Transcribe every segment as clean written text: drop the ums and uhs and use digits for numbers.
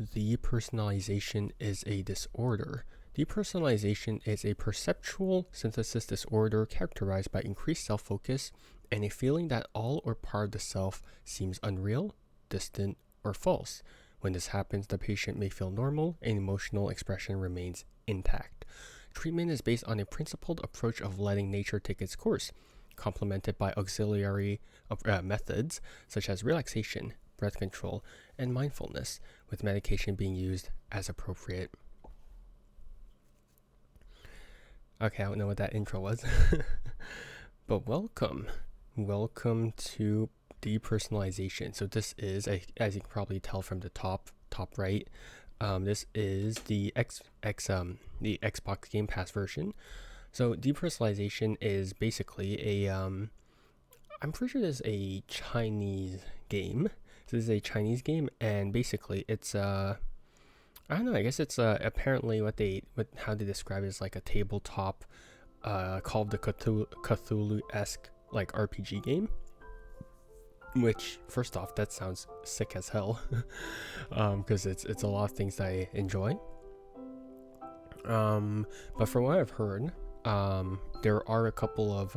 Depersonalization is a disorder. Depersonalization is a perceptual synthesis disorder characterized by increased self-focus and a feeling that all or part of the self seems unreal, distant, or false. When this happens, the patient may feel normal and emotional expression remains intact. Treatment is based on a principled approach of letting nature take its course, complemented by auxiliary methods such as relaxation, breath control, and mindfulness, with medication being used as appropriate. Okay, I don't know what that intro was, but welcome to Depersonalization. So this is, as you can probably tell from the top right, this is the the Xbox Game Pass version. So Depersonalization is basically a I'm pretty sure this is a Chinese game. So this is a Chinese game, and basically it's I don't know. I guess it's apparently how they describe it is like a tabletop Call of the Cthulhu-esque like RPG game. Which, first off, that sounds sick as hell, because it's a lot of things that I enjoy. But from what I've heard, there are a couple of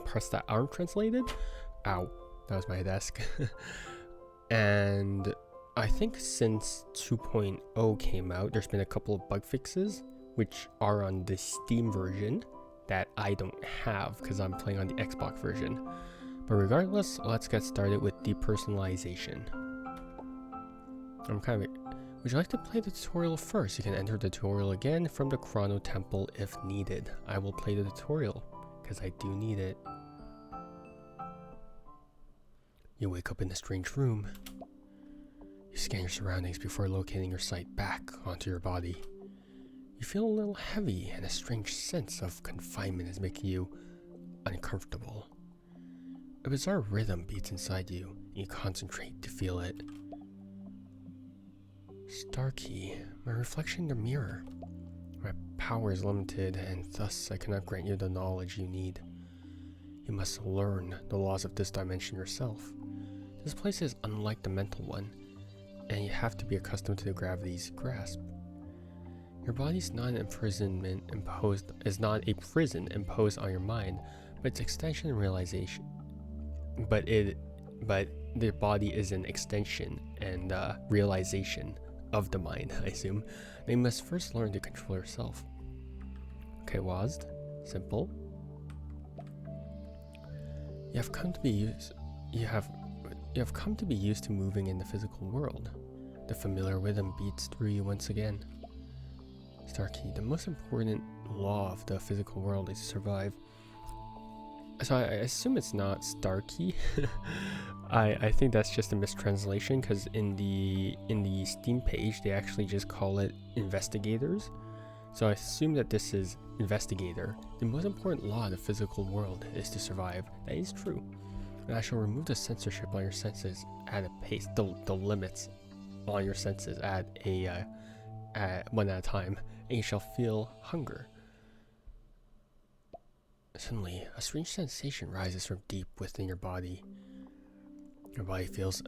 parts that aren't translated. Ow, that was my desk. And I think since 2.0 came out, there's been a couple of bug fixes, which are on the Steam version that I don't have because I'm playing on the Xbox version. But regardless, let's get started with depersonalization. Would you like to play the tutorial first? You can enter the tutorial again from the Chrono Temple if needed. I will play the tutorial because I do need it. You wake up in a strange room. You scan your surroundings before locating your sight back onto your body. You feel a little heavy, and a strange sense of confinement is making you uncomfortable. A bizarre rhythm beats inside you, and you concentrate to feel it. Starkey, my reflection in the mirror. My power is limited, and thus I cannot grant you the knowledge you need. You must learn the laws of this dimension yourself. This place is unlike the mental one, and you have to be accustomed to the gravity's grasp. Your body's not a prison imposed on your mind, but its extension and realization. But the body is an extension and realization of the mind, I assume. They must first learn to control yourself. Okay, WASD. Simple. You have come to be used to moving in the physical world. The familiar rhythm beats through you once again. Starkey, the most important law of the physical world is to survive. So I assume it's not Starkey. I think that's just a mistranslation because in the Steam page they actually just call it investigators. So I assume that this is investigator. The most important law of the physical world is to survive. That is true. And I shall remove the censorship on your senses at a pace, the limits on your senses at one at a time, and you shall feel hunger. Suddenly, a strange sensation rises from deep within your body. Your body feels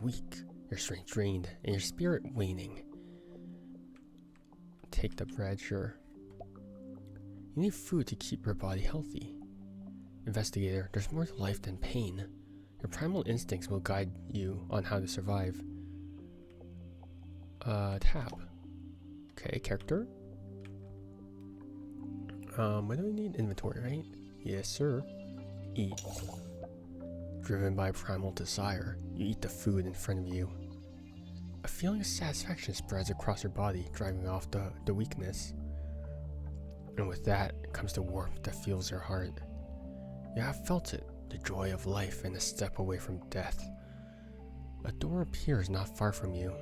weak, your strength drained, and your spirit waning. Take the bread, sure. You need food to keep your body healthy. Investigator, there's more to life than pain. Your primal instincts will guide you on how to survive. Tab. Okay, character. What do we need? Inventory, right? Yes, sir. Eat. Driven by primal desire, you eat the food in front of you. A feeling of satisfaction spreads across your body, driving off the weakness. And with that comes the warmth that fills your heart. You have felt it, the joy of life and a step away from death. A door appears not far from you.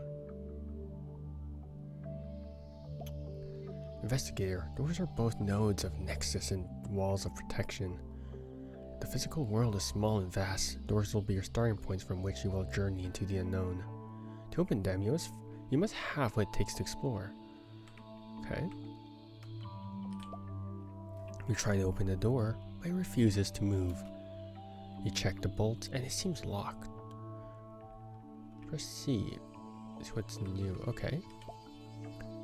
Investigator, doors are both nodes of nexus and walls of protection. The physical world is small and vast. Doors will be your starting points from which you will journey into the unknown. To open them, you must have what it takes to explore. Okay. You try to open the door, but it refuses to move. You check the bolts and it seems locked. Proceed. See what's new. Okay.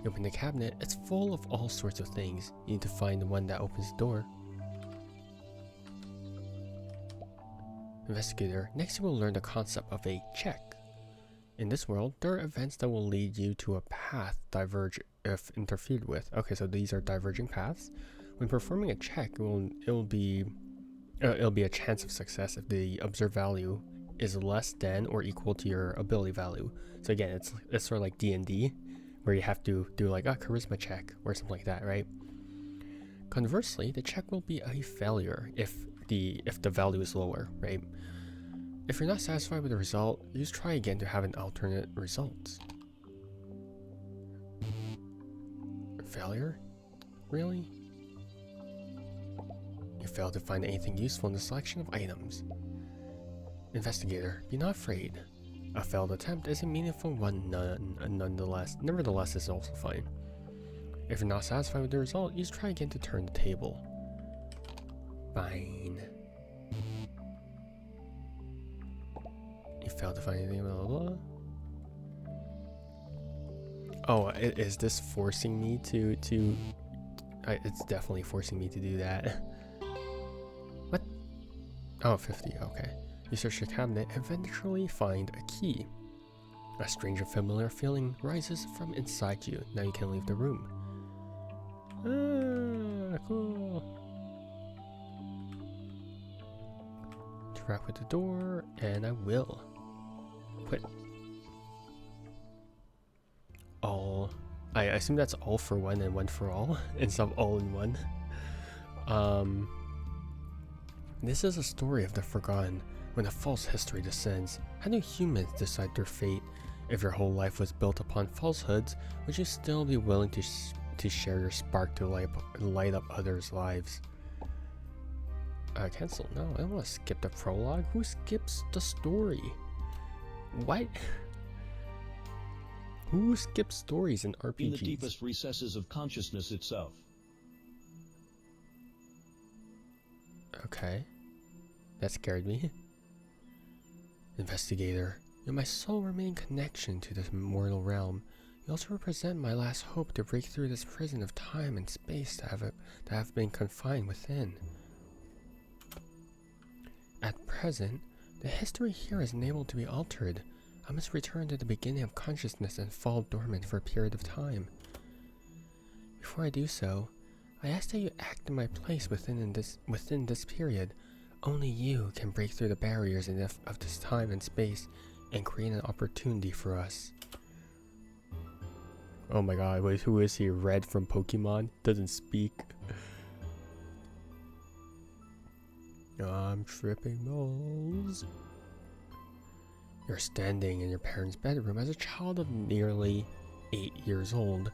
You open the cabinet. It's full of all sorts of things. You need to find the one that opens the door. Investigator. Next you will learn the concept of a check. In this world, there are events that will lead you to a path diverge if interfered with. Okay, so these are diverging paths. When performing a check, it'll be a chance of success if the observed value is less than or equal to your ability value. So again, it's sort of like D&D, where you have to do like a charisma check or something like that, right? Conversely, the check will be a failure if the value is lower, right? If you're not satisfied with the result, you just try again to have an alternate result. Failure? Really? You failed to find anything useful in the selection of items. Investigator, be not afraid. A failed attempt is a meaningful one nonetheless. Nevertheless, is also fine. If you're not satisfied with the result, you just try again to turn the table. Fine. You failed to find anything, blah blah blah. Oh, is this forcing me to it's definitely forcing me to do that. What? Oh, 50, okay. You search the cabinet and eventually find a key. A strange and familiar feeling rises from inside you. Now you can leave the room. Ah, cool. Interact with the door, and I will. Quit. All. I assume that's all for one and one for all, instead of all in one. This is a story of the forgotten. When a false history descends, how do humans decide their fate? If your whole life was built upon falsehoods, would you still be willing to share your spark to light up others' lives? Cancel. No, I don't want to skip the prologue. Who skips the story? What? Who skips stories in RPGs? In the deepest recesses of consciousness itself. Okay. That scared me. Investigator, you're my sole remaining connection to this mortal realm. You also represent my last hope to break through this prison of time and space that have been confined within. At present, the history here is unable to be altered. I must return to the beginning of consciousness and fall dormant for a period of time. Before I do so, I ask that you act in my place within this period. Only you can break through the barriers of this time and space and create an opportunity for us. Oh my god, wait, who is he? Red from Pokemon? Doesn't speak. I'm tripping balls. You're standing in your parents' bedroom as a child of nearly 8 years old.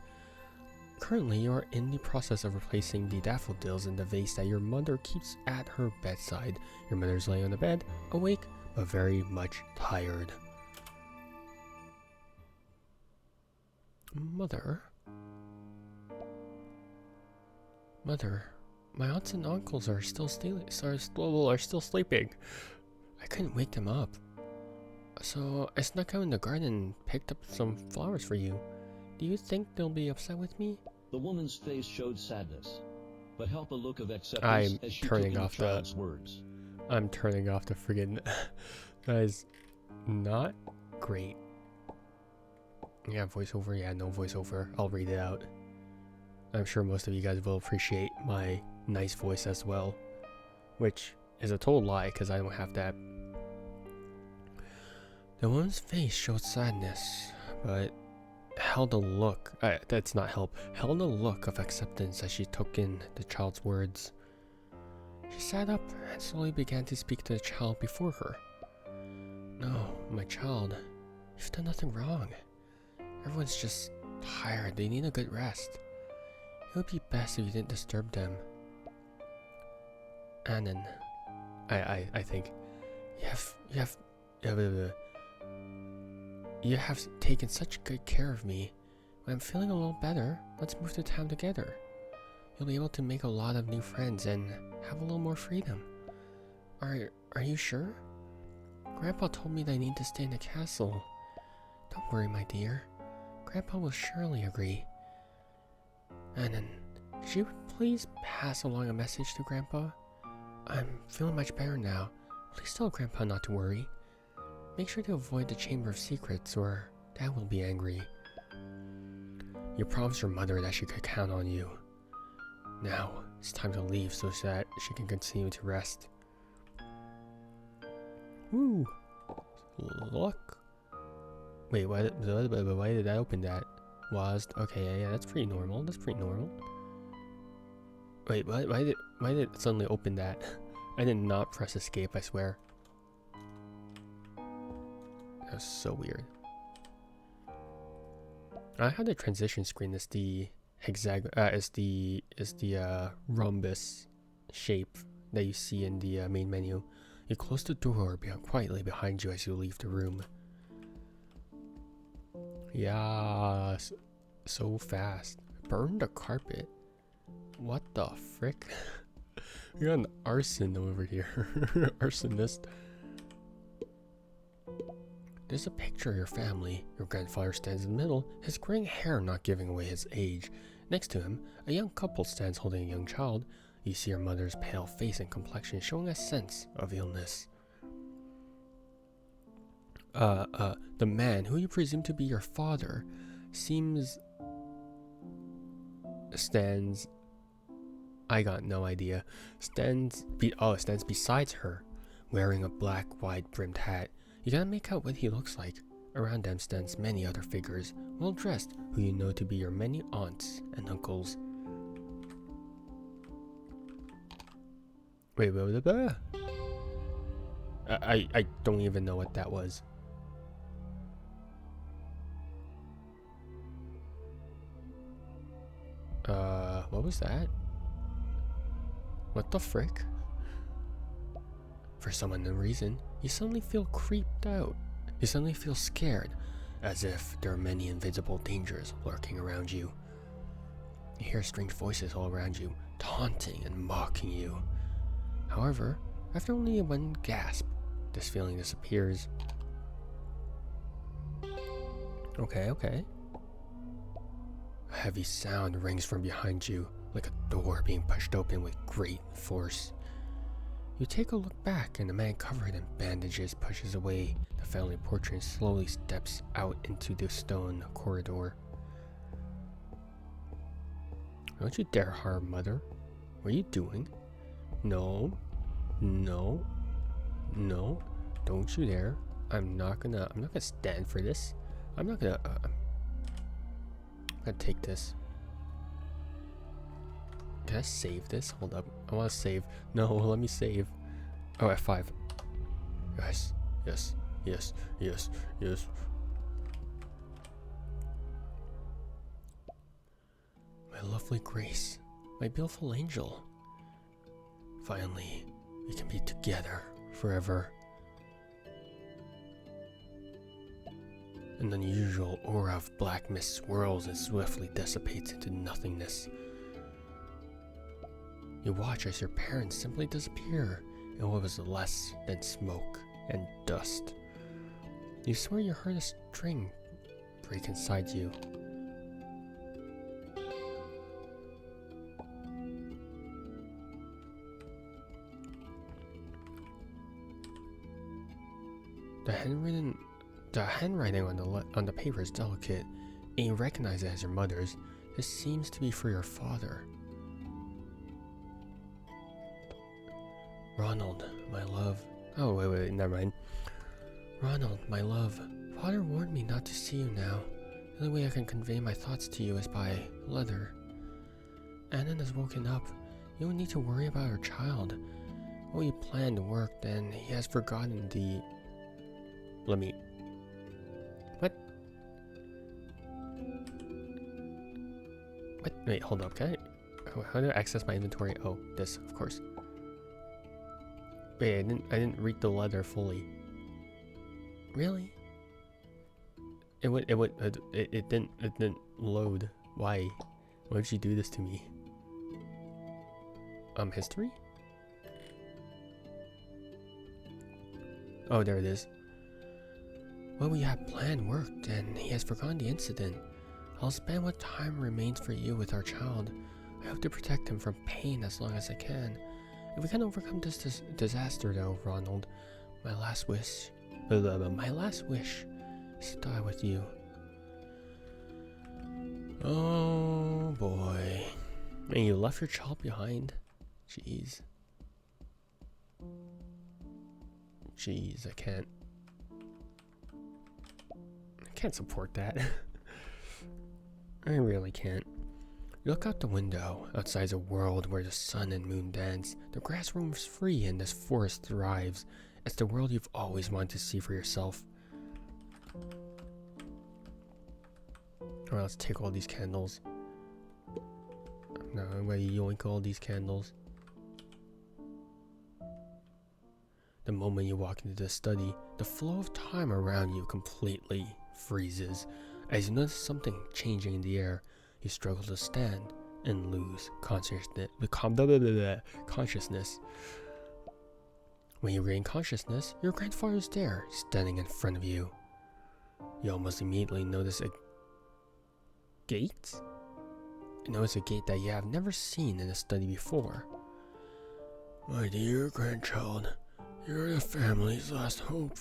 Currently, you are in the process of replacing the daffodils in the vase that your mother keeps at her bedside. Your mother's laying on the bed, awake, but very much tired. Mother? Mother, my aunts and uncles are still sleeping. I couldn't wake them up. So I snuck out in the garden and picked up some flowers for you. Do you think they'll be upset with me? The woman's face showed sadness, but held a look of acceptance as she took in the child's words. I'm turning off the friggin' that is not great. Yeah, voiceover, yeah, no voiceover. I'll read it out. I'm sure most of you guys will appreciate my nice voice as well, which is a total lie because I don't have that. The woman's face showed sadness, but held a look, that's not help, held a look of acceptance as she took in the child's words. She sat up and slowly began to speak to the child before her. No, my child, you've done nothing wrong. Everyone's just tired, they need a good rest. It would be best if you didn't disturb them. Annan, I think, you have taken such good care of me. When I'm feeling a little better, let's move to town together. You'll be able to make a lot of new friends and have a little more freedom. Are you sure? Grandpa told me that I need to stay in the castle. Don't worry, my dear. Grandpa will surely agree. And then, could you please pass along a message to Grandpa? I'm feeling much better now. Please tell Grandpa not to worry. Make sure to avoid the Chamber of Secrets or Dad will be angry. You promised your mother that she could count on you. Now, it's time to leave so that she can continue to rest. Woo! Look! Wait, why did I open that? Okay, yeah, that's pretty normal. That's pretty normal. Wait, why did it suddenly open that? I did not press escape, I swear. That was so weird. I had the transition screen as the rhombus shape that you see in the main menu. You close the door quietly behind you as you leave the room. Yeah, so fast. Burn the carpet. What the frick? We got an arson over here. Arsonist. There's a picture of your family. Your grandfather stands in the middle, his graying hair not giving away his age. Next to him, a young couple stands holding a young child. You see your mother's pale face and complexion showing a sense of illness. The man, who you presume to be your father, stands... I got no idea. Stands beside her, wearing a black, wide-brimmed hat. You cannot make out what he looks like. Around them stands many other figures, well-dressed, who you know to be your many aunts and uncles. Wait, I don't even know what that was. What was that? What the frick? For some unknown reason, you suddenly feel creeped out. You suddenly feel scared, as if there are many invisible dangers lurking around you. You hear strange voices all around you, taunting and mocking you. However, after only one gasp, this feeling disappears. Okay. A heavy sound rings from behind you, like a door being pushed open with great force. You take a look back, and the man covered in bandages pushes away the family portrait and slowly steps out into the stone corridor. Don't you dare harm Mother. What are you doing? No. Don't you dare. I'm not gonna stand for this. I'm gonna take this. Can I save this? Hold up. I want to save. No, let me save. Oh, F5. Yes. My lovely Grace. My beautiful angel. Finally, we can be together forever. An unusual aura of black mist swirls and swiftly dissipates into nothingness. You watch as your parents simply disappear in what was less than smoke and dust. You swear you heard a string break inside you. The handwriting on the paper is delicate, and you recognize it as your mother's. This seems to be for your father. Ronald, my love. Oh, wait, never mind. Ronald, my love. Father warned me not to see you now. The only way I can convey my thoughts to you is by letter. Annan has woken up. You don't need to worry about her child. What you planned worked, and he has forgotten the... What? Wait, hold up. How do I access my inventory? Oh, this, of course. Wait, I didn't read the letter fully. Really? It didn't load. Why? Why did you do this to me? History? Oh, there it is. What we had planned worked, and he has forgotten the incident. I'll spend what time remains for you with our child. I hope to protect him from pain as long as I can. If we can overcome this disaster, though, Ronald, my last wish is to die with you. Oh boy. And you left your child behind? Jeez. Jeez, I can't support that. I really can't. You look out the window. Outside's a world where the sun and moon dance. The grass roams free and this forest thrives. It's the world you've always wanted to see for yourself. Alright, let's take all these candles. No, I'm gonna yoink all these candles. The moment you walk into the study, the flow of time around you completely freezes. As you notice something changing in the air, you struggle to stand and lose consciousness. When you regain consciousness, your grandfather is there, standing in front of you. You almost immediately notice a gate? You notice a gate that you have never seen in the study before. My dear grandchild, you're the family's last hope.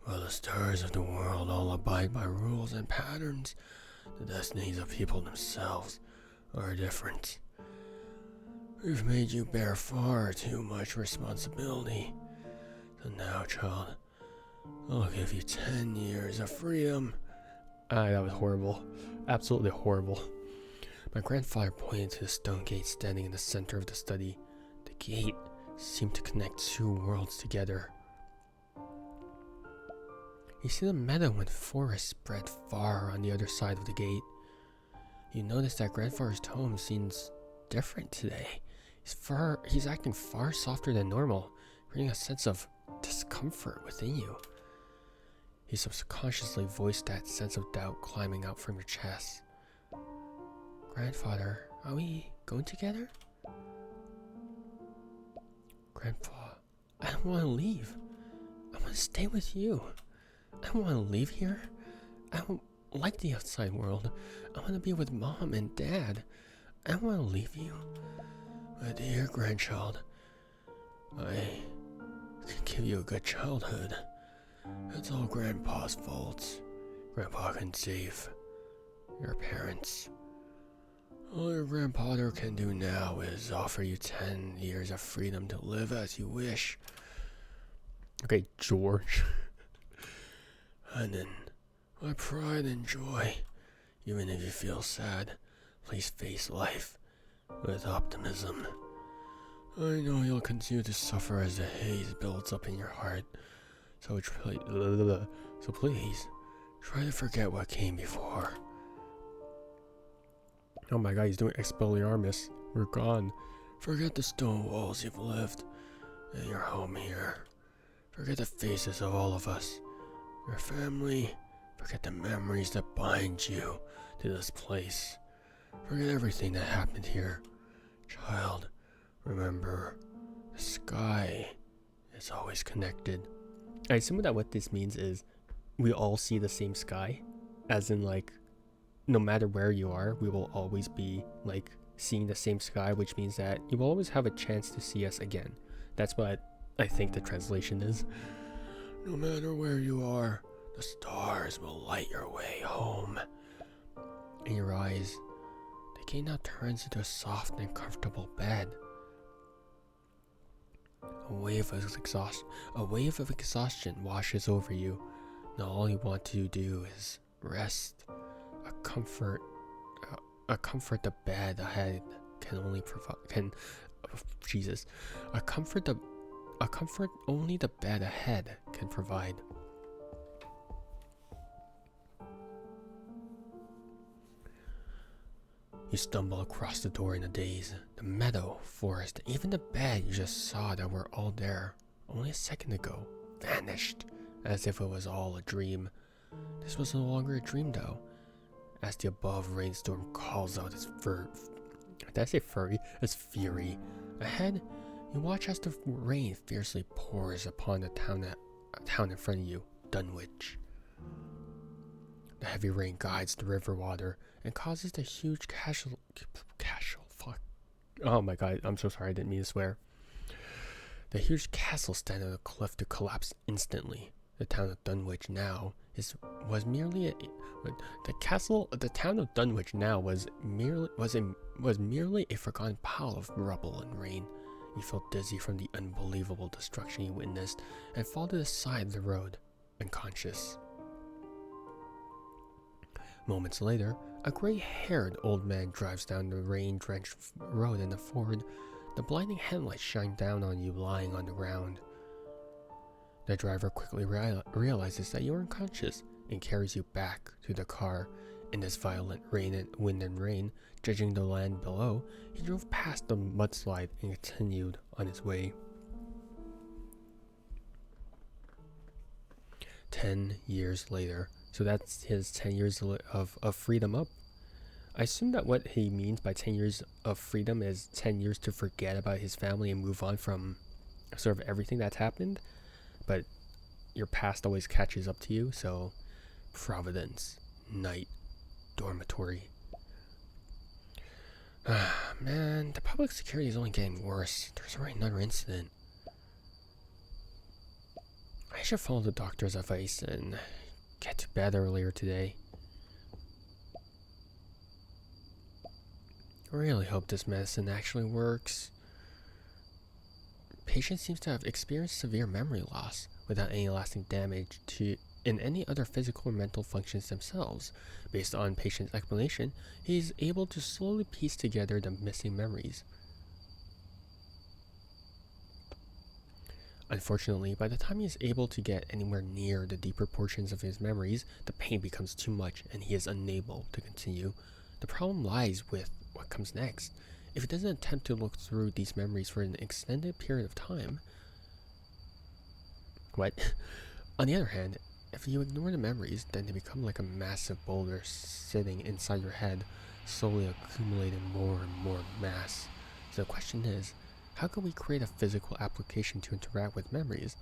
While the stars of the world all abide by rules and patterns, the destinies of people themselves are different. We've made you bear far too much responsibility. So now, child, I'll give you 10 years of freedom. That was horrible. Absolutely horrible. My grandfather pointed to the stone gate standing in the center of the study. The gate seemed to connect two worlds together. You see the meadow and forest spread far on the other side of the gate. You notice that grandfather's tone seems different today. He's acting far softer than normal, creating a sense of discomfort within you. He subconsciously voiced that sense of doubt climbing out from your chest. Grandfather, are we going together? Grandpa, I don't want to leave. I want to stay with you. I don't want to leave here. I don't like the outside world. I want to be with Mom and Dad. I don't want to leave you. My dear grandchild, I can give you a good childhood. It's all Grandpa's fault. Grandpa can save your parents. All your grandfather can do now is offer you 10 years of freedom to live as you wish. Okay, George. And then, my pride and joy, even if you feel sad, please face life with optimism. I know you'll continue to suffer as the haze builds up in your heart, so please, try to forget what came before. Oh my god, he's doing Expelliarmus. We're gone. Forget the stone walls you've lived and your home here. Forget the faces of all of us. Your family. Forget the memories that bind you to this place. Forget everything that happened here. Child, remember, the sky is always connected. I assume that what this means is we all see the same sky. As in, like, no matter where you are, we will always be, like, seeing the same sky, which means that you will always have a chance to see us again. That's what I think the translation is. No matter where you are, the stars will light your way home. In your eyes, the gate now turns into a soft and comfortable bed. A wave of exhaustion washes over you. Now all you want to do is rest. A comfort the bed ahead can only provide. A comfort only the bed ahead can provide. You stumble across the door in a daze. The meadow, forest, even the bed you just saw that were all there only a second ago vanished, as if it was all a dream. This was no longer a dream though, as the above rainstorm calls out its fury. Ahead, you watch as the rain fiercely pours upon the town town in front of you, Dunwich. The heavy rain guides the river water and causes the huge castle. Fuck. Oh my god, I'm so sorry, I didn't mean to swear. The huge castle standing on a cliff to collapse instantly. The town of Dunwich now was merely the town of Dunwich now was merely a forgotten pile of rubble and rain. You felt dizzy from the unbelievable destruction you witnessed and fall to the side of the road, unconscious. Moments later, a gray-haired old man drives down the rain-drenched road in a Ford. The blinding headlights shine down on you lying on the ground. The driver quickly realizes that you are unconscious and carries you back to the car. In this violent wind and rain, judging the land below, he drove past the mudslide and continued on his way. 10 years later. So that's his 10 years of freedom up. I assume that what he means by 10 years of freedom is 10 years to forget about his family and move on from sort of everything that's happened. But your past always catches up to you, so Providence, night, dormitory. Man, the public security is only getting worse. There's already another incident. I should follow the doctor's advice and get to bed earlier today. I really hope this medicine actually works. Patient seems to have experienced severe memory loss without any lasting damage in any other physical or mental functions themselves. Based on patient's explanation, he is able to slowly piece together the missing memories. Unfortunately, by the time he is able to get anywhere near the deeper portions of his memories, the pain becomes too much and he is unable to continue. The problem lies with what comes next. If he doesn't attempt to look through these memories for an extended period of time... On the other hand, if you ignore the memories, then they become like a massive boulder sitting inside your head, slowly accumulating more and more mass. So the question is, how can we create a physical application to interact with memories?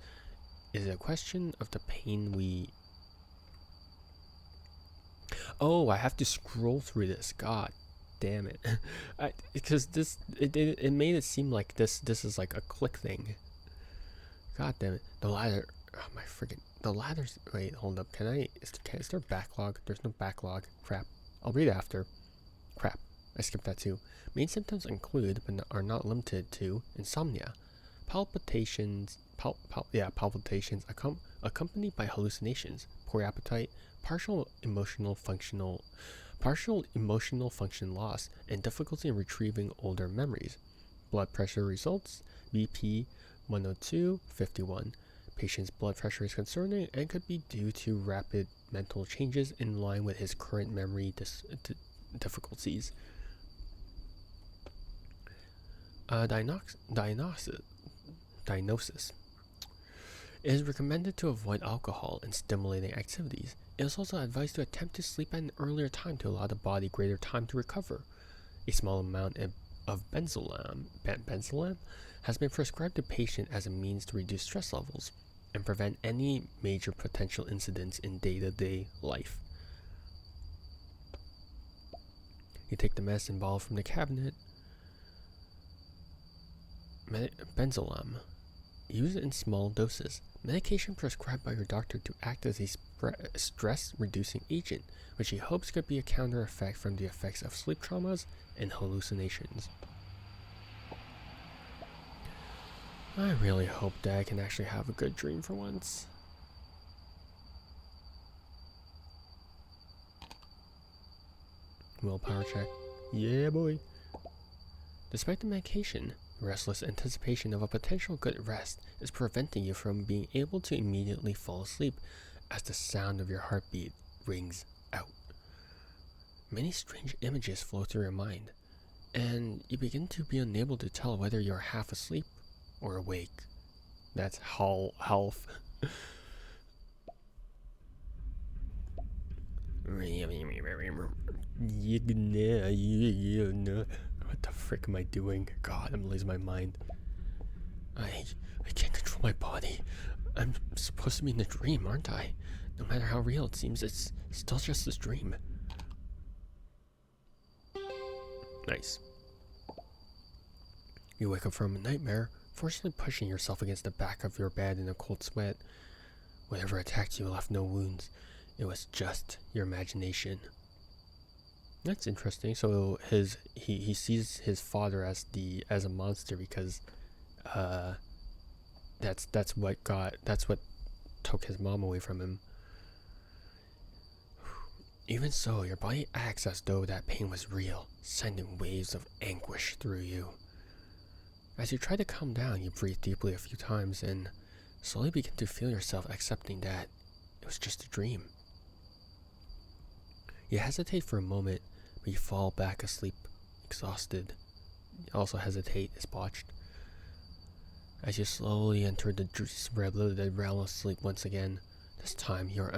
Is it a question of the pain we... Oh, I have to scroll through this. God damn it. Because it made it seem like this is like a click thing. God damn it. The ladder... Oh my friggin'... The ladder's... Wait, hold up. Is there a backlog? There's no backlog. Crap. I'll read after. Crap. I skipped that too. Main symptoms include, but are not limited to, insomnia, palpitations accompanied by hallucinations, poor appetite, partial emotional function loss, and difficulty in retrieving older memories. Blood pressure results, BP 102/51. Patient's blood pressure is concerning and could be due to rapid mental changes in line with his current memory difficulties. Diagnosis. It is recommended to avoid alcohol and stimulating activities. It is also advised to attempt to sleep at an earlier time to allow the body greater time to recover. A small amount of benzolam has been prescribed to patients as a means to reduce stress levels and prevent any major potential incidents in day-to-day life. You take the medicine bottle from the cabinet. Benzolam. Use it in small doses. Medication prescribed by your doctor to act as a stress-reducing agent, which he hopes could be a counter effect from the effects of sleep traumas and hallucinations. I really hope Dad can actually have a good dream for once. Willpower check. Yeah, boy. Despite the medication, restless anticipation of a potential good rest is preventing you from being able to immediately fall asleep as the sound of your heartbeat rings out. Many strange images flow through your mind, and you begin to be unable to tell whether you're half asleep or awake. That's half. What the frick am I doing? God, I'm losing my mind. I can't control my body. I'm supposed to be in a dream, aren't I? No matter how real it seems, it's still just a dream. Nice. You wake up from a nightmare, forcibly pushing yourself against the back of your bed in a cold sweat. Whatever attacked you left no wounds. It was just your imagination. That's interesting. So he sees his father as a monster because that's what took his mom away from him. Even so, your body acts as though that pain was real, sending waves of anguish through you. As you try to calm down, you breathe deeply a few times and slowly begin to feel yourself accepting that it was just a dream. You hesitate for a moment, but you fall back asleep, exhausted. You also hesitate, it's botched. As you slowly enter the realm of sleep once again, this time you are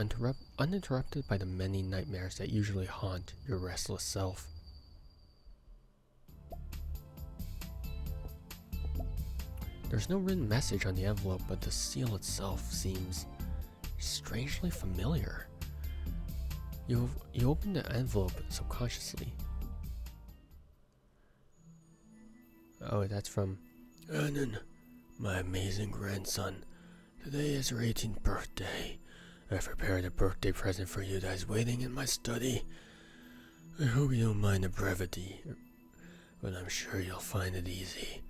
uninterrupted by the many nightmares that usually haunt your restless self. There's no written message on the envelope, but the seal itself seems strangely familiar. You open the envelope subconsciously. Oh, that's from Annan, my amazing grandson. Today is your 18th birthday. I've prepared a birthday present for you that is waiting in my study. I hope you don't mind the brevity, but I'm sure you'll find it easy.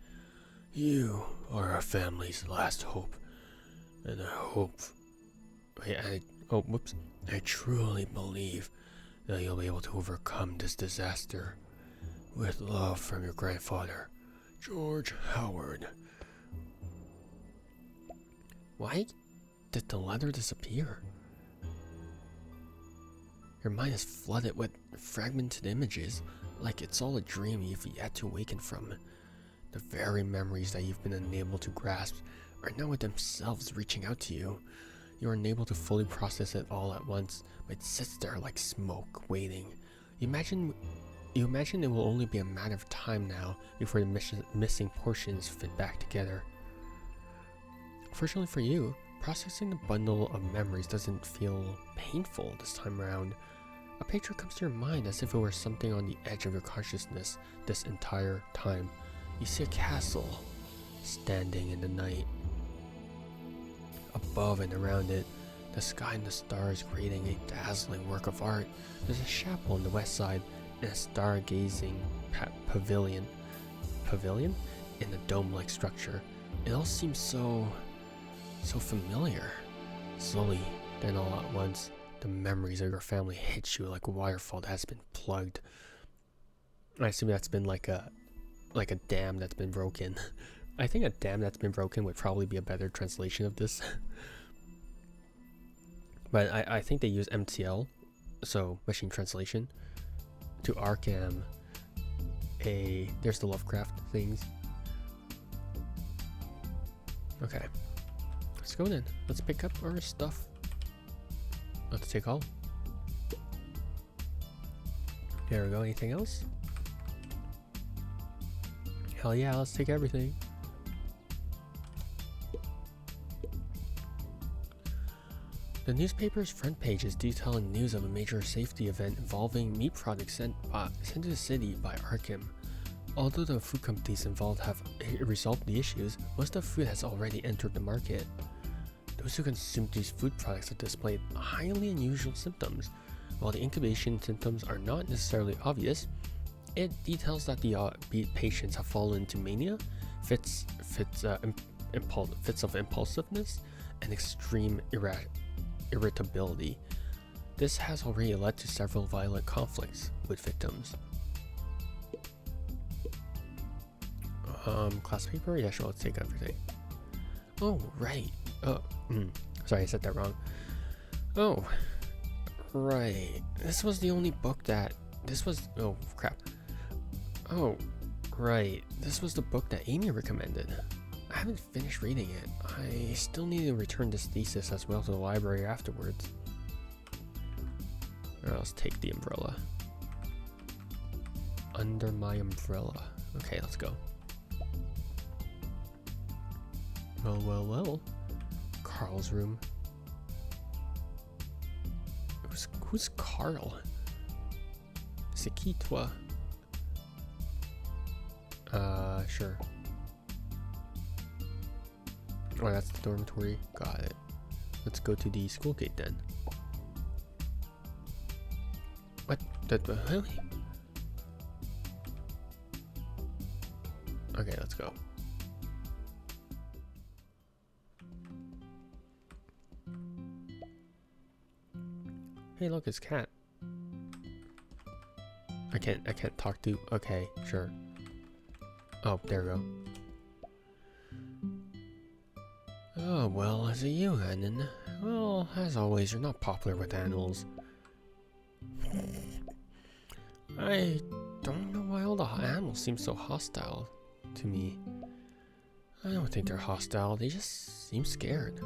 You are our family's last hope, and I truly believe that you'll be able to overcome this disaster. With love from your grandfather, George Howard. Why did the letter disappear? Your mind is flooded with fragmented images, like it's all a dream you've yet to awaken from. The very memories that you've been unable to grasp are now themselves reaching out to you. You are unable to fully process it all at once, but it sits there like smoke, waiting. You imagine it will only be a matter of time now before the missing portions fit back together. Fortunately for you, processing the bundle of memories doesn't feel painful this time around. A picture comes to your mind as if it were something on the edge of your consciousness this entire time. You see a castle standing in the night. Above and around it, the sky and the stars creating a dazzling work of art. There's a chapel on the west side and a stargazing pavilion in a dome-like structure. It all seems so familiar. Slowly, then all at once, the memories of your family hit you like a waterfall that has been plugged. I assume that's been like a dam that's been broken. I think a dam that's been broken would probably be a better translation of this. But I think they use MTL, so machine translation, to Arkham. There's the Lovecraft things. Okay, let's go then. Let's pick up our stuff. Let's take all. There we go. Anything else? Hell yeah, let's take everything. The newspaper's front page is detailing news of a major safety event involving meat products sent to the city by Arkham. Although the food companies involved have resolved the issues, most of the food has already entered the market. Those who consume these food products have displayed highly unusual symptoms. While the incubation symptoms are not necessarily obvious, it details that the patients have fallen into mania, fits of impulsiveness, and extreme irritability. This has already led to several violent conflicts with victims. Class paper? Yeah, sure, let's take everything. Oh, right. Sorry, I said that wrong. Oh, right. This was the only book that... Oh, crap. Oh, right. This was the book that Amy recommended. I haven't finished reading it. I still need to return this thesis as well to the library afterwards. Alright, let's take the umbrella. Under my umbrella. Okay, let's go. Well. Carl's room. Who's Carl? C'est qui toi? Sure. Oh, that's the dormitory. Got it. Let's go to the school gate then. What? Really? Okay, let's go. Hey, look, it's Cat. I can't talk to. Okay, sure. Oh, there we go. Oh, well, is it you, Annan? Well, as always, you're not popular with animals. I don't know why all the animals seem so hostile to me. I don't think they're hostile, they just seem scared.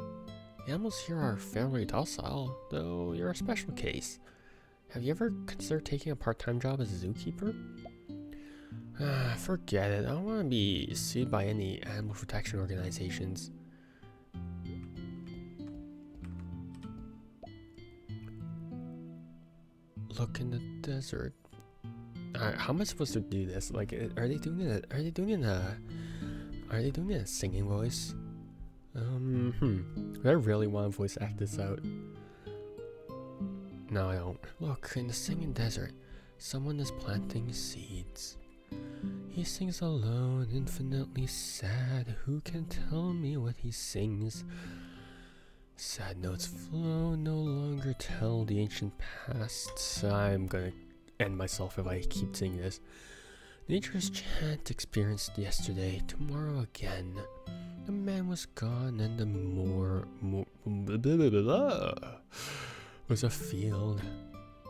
The animals here are fairly docile, though you're a special case. Have you ever considered taking a part-time job as a zookeeper? Forget it. I don't want to be sued by any animal protection organizations. Look in the desert. How am I supposed to do this? Like, are they doing it? Are they doing it in a singing voice? Do I really want to voice act this out? No, I don't. Look, in the singing desert, someone is planting seeds. He sings alone, infinitely sad. Who can tell me what he sings? Sad notes flow, no longer tell the ancient past. I'm gonna end myself if I keep singing this. Nature's chant experienced yesterday, tomorrow again. The man was gone and the more was a field.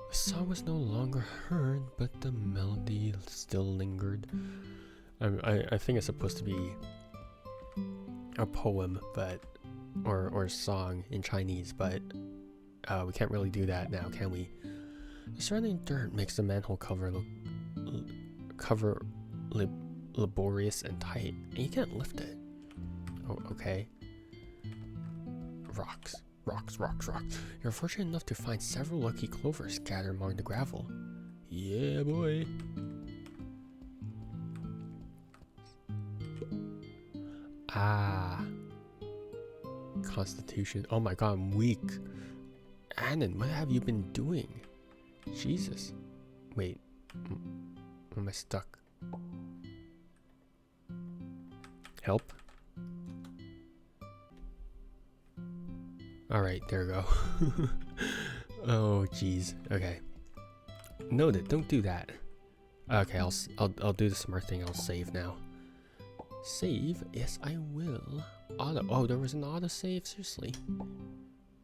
The song was no longer heard, but the melody still lingered. I think it's supposed to be a poem, but or a song in Chinese, but we can't really do that now, can we? The surrounding dirt makes the manhole cover laborious and tight, and you can't lift it. Oh, okay. Rocks. You're fortunate enough to find several lucky clovers scattered among the gravel. Yeah, boy. Constitution. Oh my god, I'm weak. Annan, what have you been doing? Jesus. Wait. Am I stuck? Help? Alright, there we go. Oh, jeez. Okay. Noted, don't do that. Okay, I'll do the smart thing. I'll save now. Save? Yes, I will. Auto. Oh, there was an auto save? Seriously?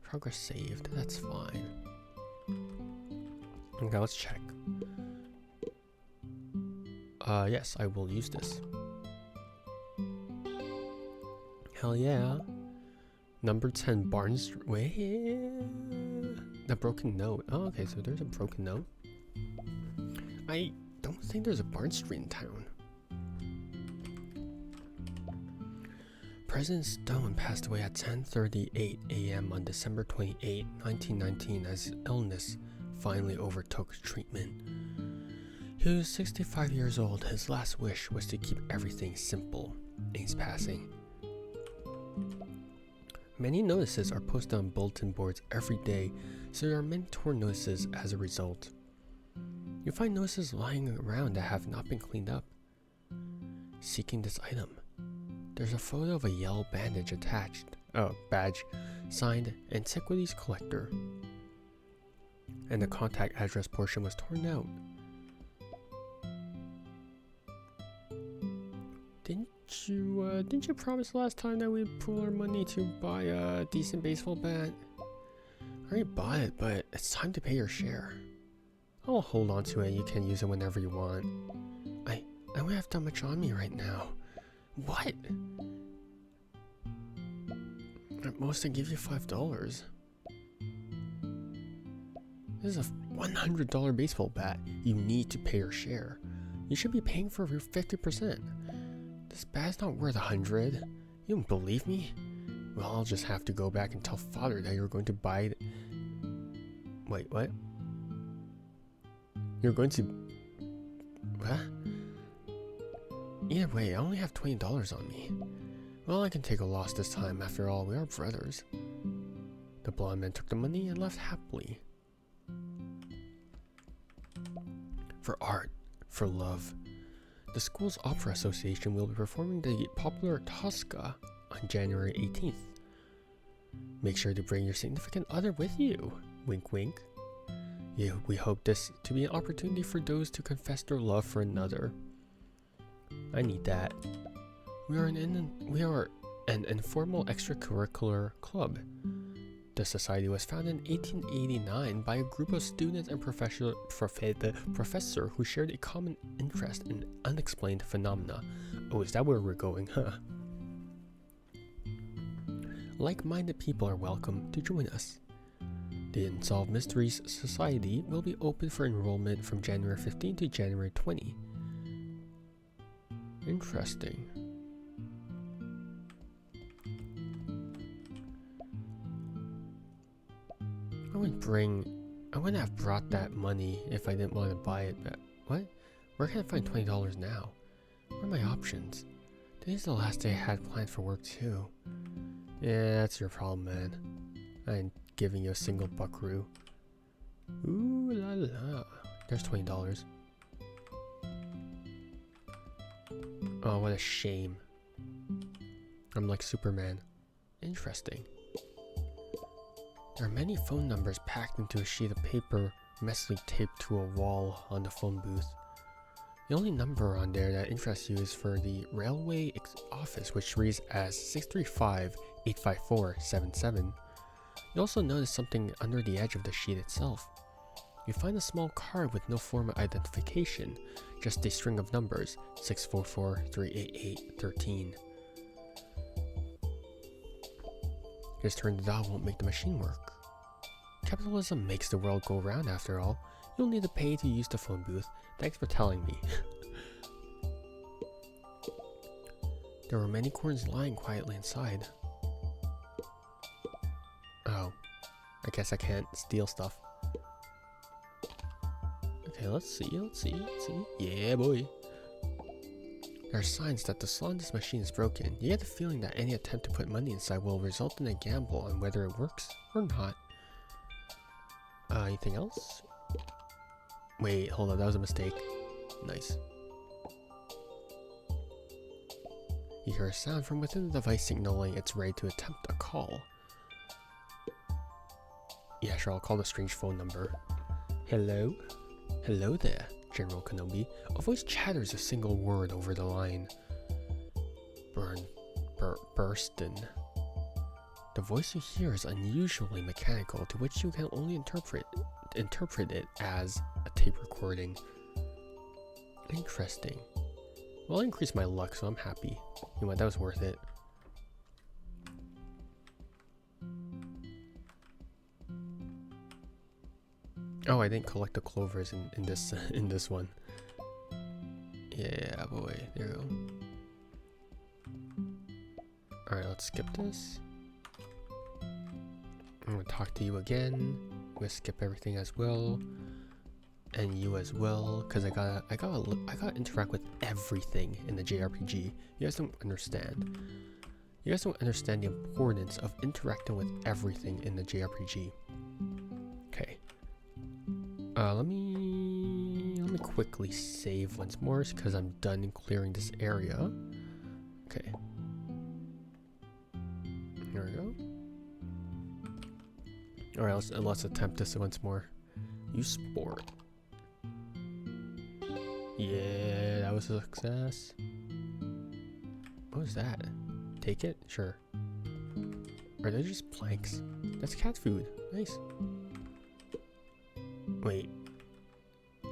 Progress saved. That's fine. Okay, let's check. Yes, I will use this. Hell yeah. Number 10 Barnes. Wait. The broken note. Oh, okay, so there's a broken note. I don't think there's a Barnes Street in town. President Stone passed away at 10:38 a.m. on December 28, 1919, as his illness finally overtook treatment. He was 65 years old. His last wish was to keep everything simple in his passing. Many notices are posted on bulletin boards every day, so there are many torn notices as a result. You find notices lying around that have not been cleaned up. Seeking this item. There's a photo of a yellow bandage attached. Oh, badge. Signed, Antiquities Collector. And the contact address portion was torn out. Didn't you promise last time that we'd pool our money to buy a decent baseball bat? I already bought it, but it's time to pay your share. I'll hold on to it. You can use it whenever you want. I don't have that much on me right now. What? At most I give you $5. This is a $100 baseball bat. You need to pay your share. You should be paying for your 50%. This bat's not worth $100. You don't believe me? Well, I'll just have to go back and tell father that you're going to buy... Wait, what? You're going to... What? Either way, I only have $20 on me. Well, I can take a loss this time. After all, we are brothers. The blonde man took the money and left happily. For art, for love. The school's opera association will be performing the popular Tosca on January 18th. Make sure to bring your significant other with you. Wink wink. Yeah, we hope this to be an opportunity for those to confess their love for another. I need that. We are an informal extracurricular club. The society was founded in 1889 by a group of students and professor who shared a common interest in unexplained phenomena. Oh, is that where we're going, huh? Like-minded people are welcome to join us. The Unsolved Mysteries Society will be open for enrollment from January 15 to January 20. Interesting. I wouldn't have brought that money if I didn't want to buy it, but what? Where can I find $20 now? What are my options? Today's the last day I had planned for work too. Yeah, that's your problem, man. I ain't giving you a single buckaroo. Ooh la la. There's $20. Oh, what a shame. I'm like Superman. Interesting. There are many phone numbers packed into a sheet of paper, messily taped to a wall on the phone booth. The only number on there that interests you is for the railway office, which reads as 635-854-77. You also notice something under the edge of the sheet itself. You find a small card with no form of identification, just a string of numbers, 644-388-13. Just turn the dial won't make the machine work. Capitalism makes the world go round after all. You'll need to pay to use the phone booth. Thanks for telling me. There were many coins lying quietly inside. Oh, I guess I can't steal stuff. Okay, let's see. Yeah, boy. There are signs that the slot machine is broken. You get the feeling that any attempt to put money inside will result in a gamble on whether it works or not. Anything else? Wait, hold on, that was a mistake. Nice. You hear a sound from within the device signaling it's ready to attempt a call. Yeah, sure, I'll call the strange phone number. Hello? Hello there, General Kenobi. A voice chatters a single word over the line. Burston. The voice you hear is unusually mechanical, to which you can only interpret it as a tape recording. Interesting. Well, I increased my luck, so I'm happy. You know what, that was worth it. Oh, I didn't collect the clovers in this in this one. Yeah, boy. There you go. Alright, let's skip this. I'm gonna talk to you again. I'm gonna skip everything as well. And you as well, because I gotta interact with everything in the JRPG. You guys don't understand. You guys don't understand the importance of interacting with everything in the JRPG. Okay. Let me quickly save once more because I'm done clearing this area. Okay. Here we go. Alright, let's attempt this once more. Use sport. Yeah, that was a success. What was that? Take it? Sure. Are they just planks? That's cat food. Nice. Wait.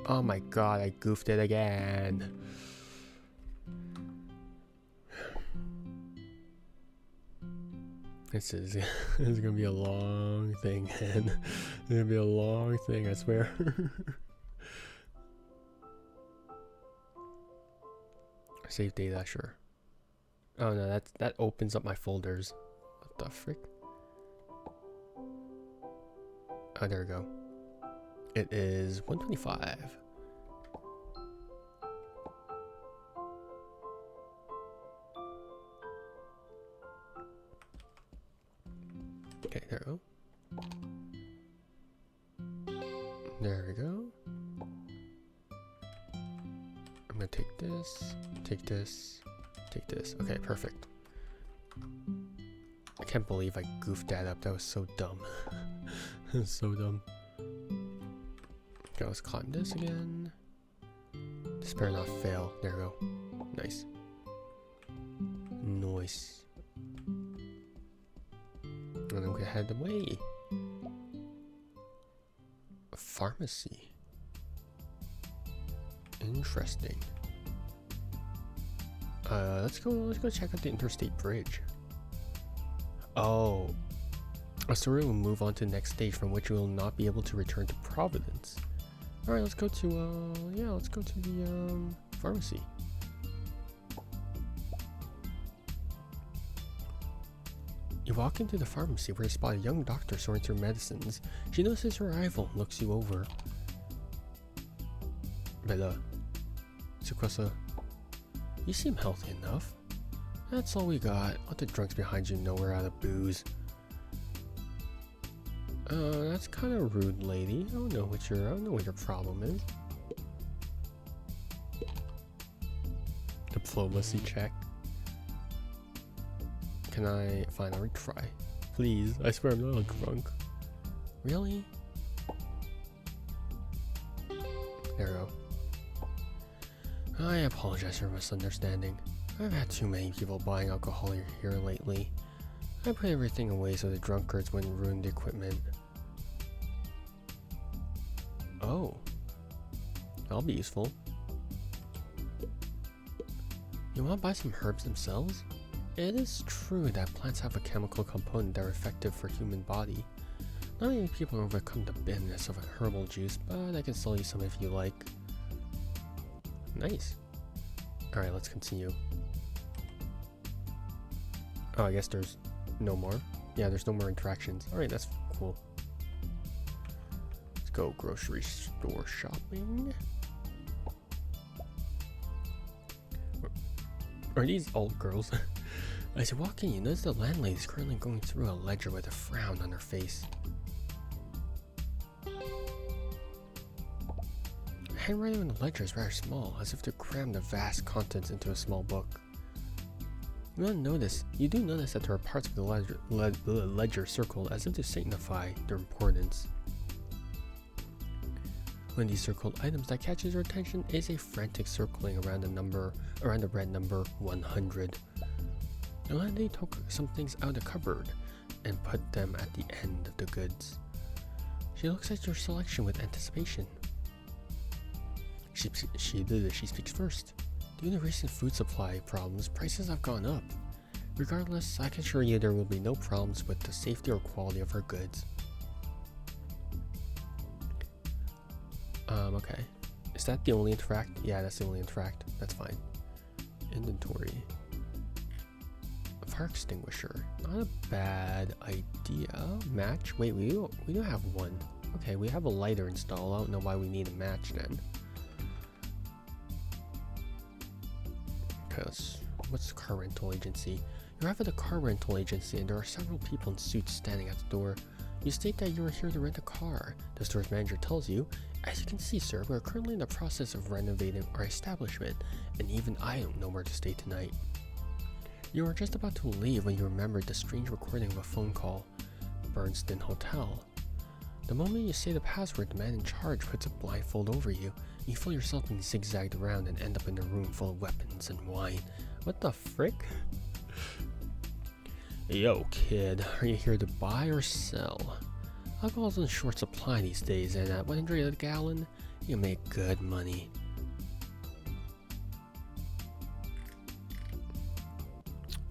Oh my god, I goofed it again. This is gonna be a long thing, man. It's gonna be a long thing, I swear. Save data, sure. Oh no, that opens up my folders. What What the frick? Oh, there we go. It is 125. Okay, there we go. There we go. I'm gonna take this, take this, take this. Okay, perfect. I can't believe I goofed that up. That was so dumb. That was so dumb. Okay, let's climb this again. This better not fail. There we go. Nice. Nice. And then we head away. A pharmacy. Interesting. Let's go check out the interstate bridge. Oh. So we'll move on to the next stage, from which we will not be able to return to Providence. Alright, let's go to let's go to the pharmacy. You walk into the pharmacy where you spot a young doctor sorting through medicines. She notices your arrival and looks you over. Bella. Tsukwasa. You seem healthy enough. That's all we got. Let the drunks behind you know we're out of booze. That's kind of rude, lady. I don't know what your problem is. Diplomacy check. Can I finally try? Please, I swear I'm not a drunk. Really? There we go. I apologize for misunderstanding. I've had too many people buying alcohol here lately. I put everything away so the drunkards wouldn't ruin the equipment. Oh. That'll be useful. You want to buy some herbs themselves? It is true that plants have a chemical component that are effective for human body. Not many people overcome the bitterness of a herbal juice, but I can sell you some if you like. Nice. Alright, let's continue. Oh, I guess there's no more. Yeah, there's no more interactions. Alright, that's cool. Let's go grocery store shopping. Are these old girls? As you walk in, you notice the landlady is currently going through a ledger with a frown on her face. The handwriting on the ledger is rather small, as if to cram the vast contents into a small book. You do notice that there are parts of the ledger circled as if to signify their importance. One of these circled items that catches your attention is a frantic circling around the red number 100. The landlady took some things out of the cupboard and put them at the end of the goods. She looks at your selection with anticipation. She speaks first. Due to recent food supply problems, prices have gone up. Regardless, I can assure you there will be no problems with the safety or quality of her goods. Okay. Is that the only interact? Yeah, that's the only interact. That's fine. Inventory. Fire extinguisher. Not a bad idea. Match? Wait, we don't have one. Okay, we have a lighter installed. I don't know why we need a match then. Okay, what's the car rental agency? You arrive at the car rental agency and there are several people in suits standing at the door. You state that you are here to rent a car. The store's manager tells you, as you can see, sir, we are currently in the process of renovating our establishment, and even I don't know where to stay tonight. You are just about to leave when you remember the strange recording of a phone call. Bernstein Hotel. The moment you say the password, the man in charge puts a blindfold over you. You feel yourself being zigzagged around and end up in a room full of weapons and wine. What the frick? Yo, kid, are you here to buy or sell? Alcohol's in short supply these days, and at 100 a gallon, you make good money.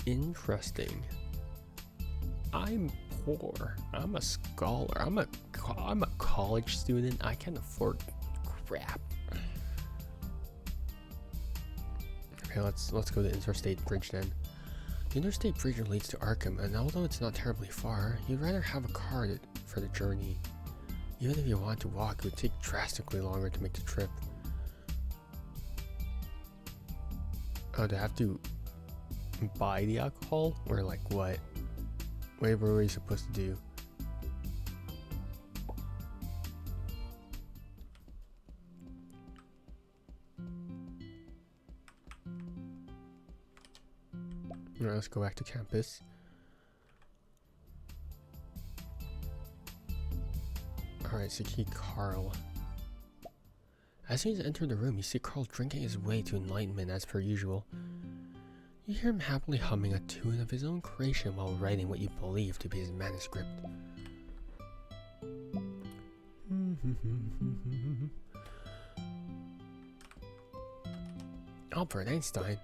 Interesting. I'm poor. I'm a scholar. I'm a college student. I can't afford crap. Okay, let's go to the interstate bridge then. The interstate bridge leads to Arkham, and although it's not terribly far, you'd rather have a car for the journey. Even if you want to walk, it would take drastically longer to make the trip. Oh, do I have to buy the alcohol? Or like what? What were we supposed to do? Alright, let's go back to campus. Alright, so key Carl. As soon as you enter the room, you see Carl drinking his way to enlightenment as per usual. You hear him happily humming a tune of his own creation while writing what you believe to be his manuscript. Albert Einstein.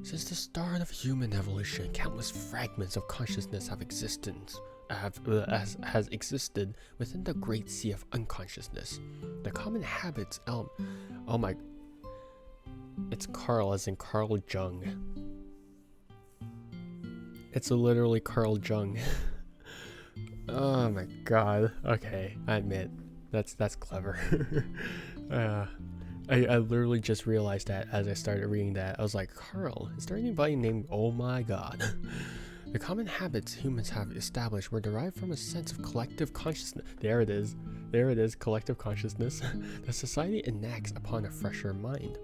Since the start of human evolution, countless fragments of consciousness have existed within the great sea of unconsciousness. The common habits, oh my, it's Carl as in Carl Jung. It's literally Carl Jung. Oh my god. Okay, I admit, that's clever. I literally just realized that as I started reading that. I was like, Carl, is there anybody named oh my god? The common habits humans have established were derived from a sense of collective consciousness. There it is, collective consciousness that society enacts upon a fresher mind.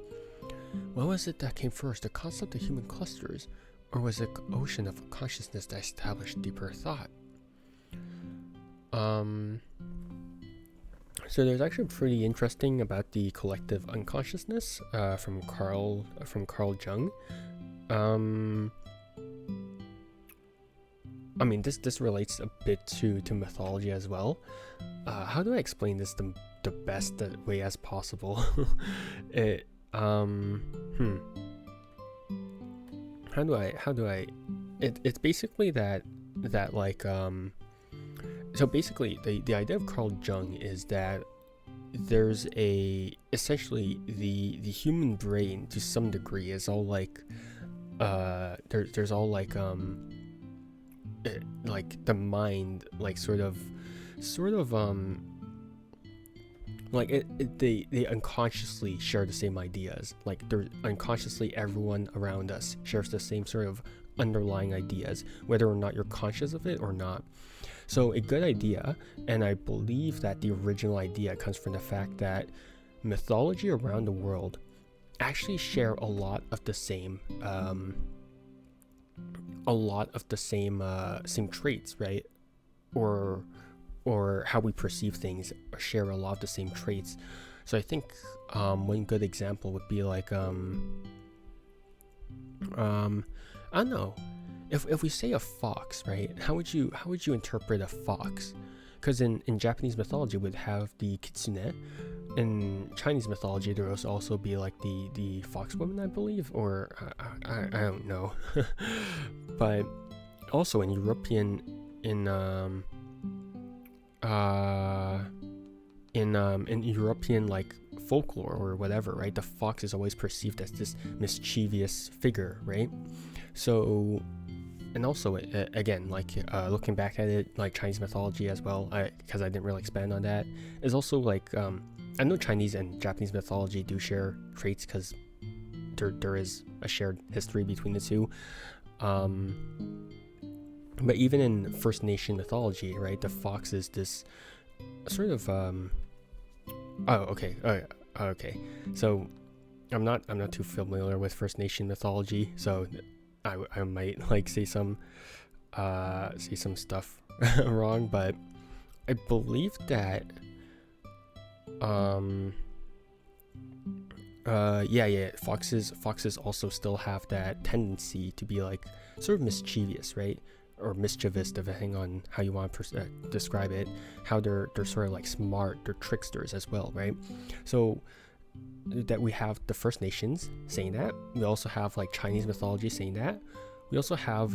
What was it that came first, the concept of human clusters, or was it the ocean of consciousness that established deeper thought? So there's actually pretty interesting about the collective unconsciousness from Carl Jung. I mean, this relates a bit to mythology as well. How do I explain this the best way as possible? How do I? It's basically that like So basically, the idea of Carl Jung is that there's essentially the human brain to some degree is all like there's all like the mind like sort of like they unconsciously share the same ideas. Like they're unconsciously, everyone around us shares the same sort of underlying ideas, whether or not you're conscious of it or not. So a good idea, and I believe that the original idea comes from the fact that mythology around the world actually share a lot of the same same traits, right? Or how we perceive things share a lot of the same traits. So I think one good example would be like I don't know, if we say a fox, right? How would you interpret a fox? Because in Japanese mythology we'd have the kitsune. In Chinese mythology there would also be like the fox woman, I believe, or I don't know. But also in European in European like folklore or whatever, right? The fox is always perceived as this mischievous figure, right? So, and also again, like looking back at it, like Chinese mythology as well, because I didn't really expand on that, is also like I know Chinese and Japanese mythology do share traits because there is a shared history between the two. But even in First Nation mythology, right, the fox is this sort of okay. So I'm not too familiar with First Nation mythology, so I might like say some stuff wrong, but I believe that foxes also still have that tendency to be like sort of mischievous, right? Or mischievous, depending on how you want to describe it. How they're sort of like smart, they're tricksters as well, right? So that we have the First Nations saying that. We also have like Chinese mythology saying that. We also have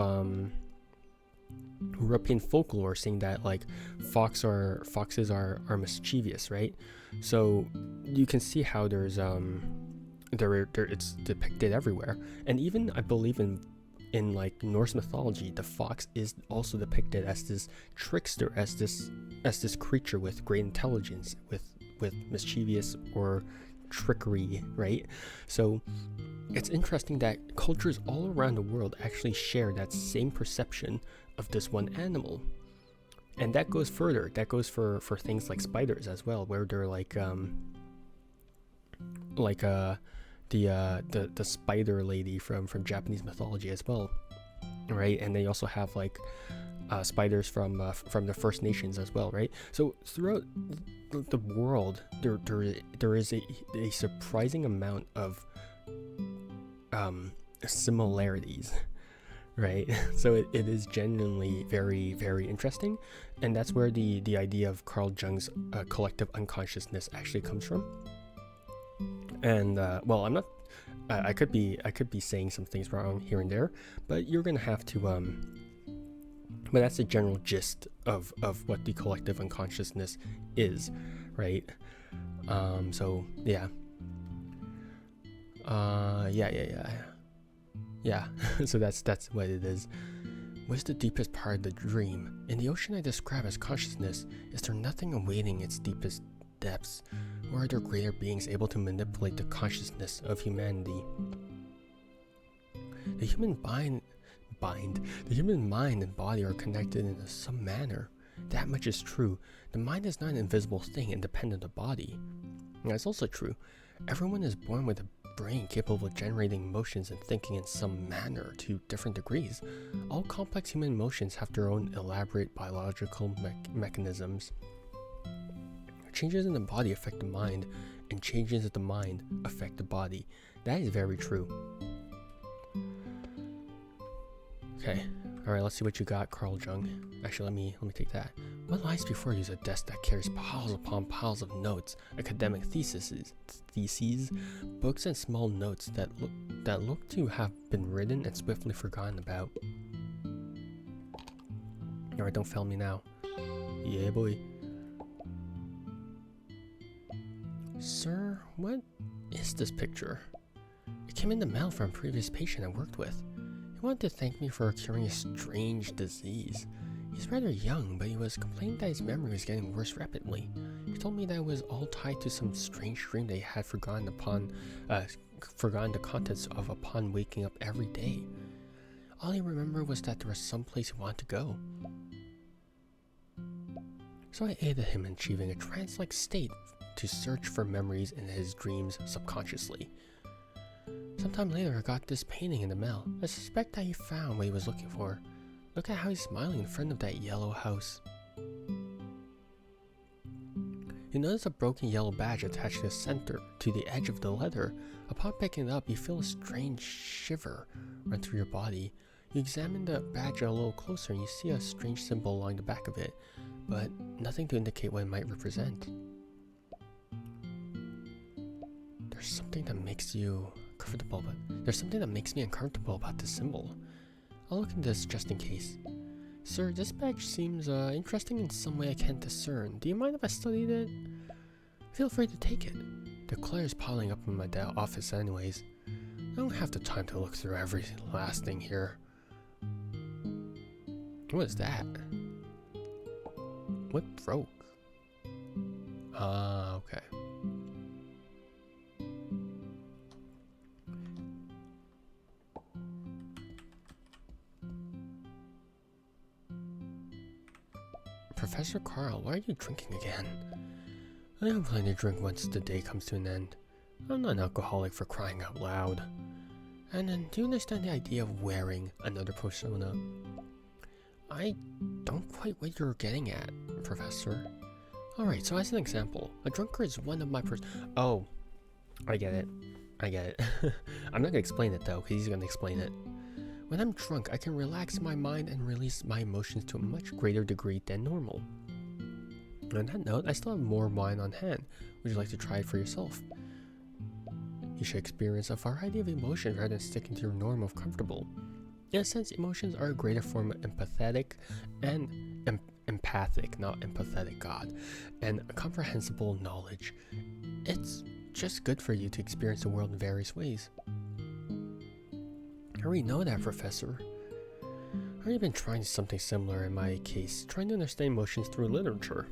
European folklore saying that like foxes are mischievous, right? So you can see how there's it's depicted everywhere. And even I believe in like Norse mythology, the fox is also depicted as this trickster, as this creature with great intelligence, with mischievous or trickery, right? So it's interesting that cultures all around the world actually share that same perception of this one animal. And that goes further. That goes for things like spiders as well, where they're the spider lady from Japanese mythology as well, right? And they also have like spiders from the First Nations as well, right? So throughout the world, there is a surprising amount of similarities, right? So it is genuinely very, very interesting, and that's where the idea of Carl Jung's collective unconsciousness actually comes from. And well, I'm not. I could be saying some things wrong here and there, but you're gonna have to. But that's the general gist of what the collective unconsciousness is, right? So yeah. Yeah. So that's what it is. What's the deepest part of the dream? In the ocean I describe as consciousness, is there nothing awaiting its deepest depths, or are there greater beings able to manipulate the consciousness of humanity? The human mind and body are connected in some manner. That much is true. The mind is not an invisible thing independent of the body. And that's also true. Everyone is born with a brain capable of generating emotions and thinking in some manner to different degrees. All complex human emotions have their own elaborate biological mechanisms. Changes in the body affect the mind, and changes in the mind affect the body. That is very true. Okay, alright, let's see what you got, Carl Jung. Actually, let me take that. What lies before you is a desk that carries piles upon piles of notes, academic theses, books and small notes that look to have been written and swiftly forgotten about. Alright, don't fail me now. Yeah, boy. Sir, what is this picture? It came in the mail from a previous patient I worked with. He wanted to thank me for curing a strange disease. He's rather young, but he was complaining that his memory was getting worse rapidly. He told me that it was all tied to some strange dream that he had forgotten the contents of upon waking up every day. All he remembered was that there was some place he wanted to go. So I aided him in achieving a trance-like state to search for memories in his dreams subconsciously. Sometime later, I got this painting in the mail. I suspect that he found what he was looking for. Look at how he's smiling in front of that yellow house. You notice a broken yellow badge attached to the edge of the letter. Upon picking it up, you feel a strange shiver run through your body. You examine the badge a little closer and you see a strange symbol along the back of it, but nothing to indicate what it might represent. There's something that makes you comfortable, but there's something that makes me uncomfortable about this symbol. I'll look into this just in case. Sir, this badge seems interesting in some way I can't discern. Do you mind if I studied it? Feel free to take it. The clutter is piling up in my office anyways. I don't have the time to look through every last thing here. What is that? What broke? Okay. Professor Carl, why are you drinking again? I am planning to drink once the day comes to an end. I'm not an alcoholic for crying out loud. And then, do you understand the idea of wearing another persona? I don't quite what you're getting at, Professor. Alright, so as an example, a drunkard is one of my Oh, I get it. I'm not gonna explain it though, because he's gonna explain it. When I'm drunk, I can relax my mind and release my emotions to a much greater degree than normal. On that note, I still have more wine on hand. Would you like to try it for yourself? You should experience a variety of emotions rather than sticking to your norm of comfortable. In a sense, emotions are a greater form of empathic, not empathetic, God, and comprehensible knowledge. It's just good for you to experience the world in various ways. I already know that, Professor. I've already been trying something similar in my case, trying to understand emotions through literature.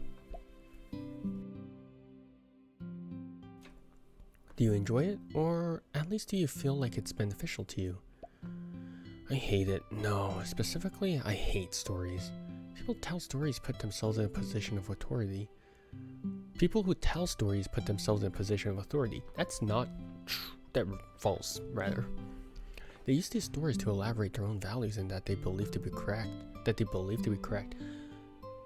Do you enjoy it, or at least do you feel like it's beneficial to you? I hate it. No, specifically, I hate stories. People tell stories put themselves in a position of authority. People who tell stories put themselves in a position of authority. That's not true. That's false, rather. They use these stories to elaborate their own values and that they believe to be correct.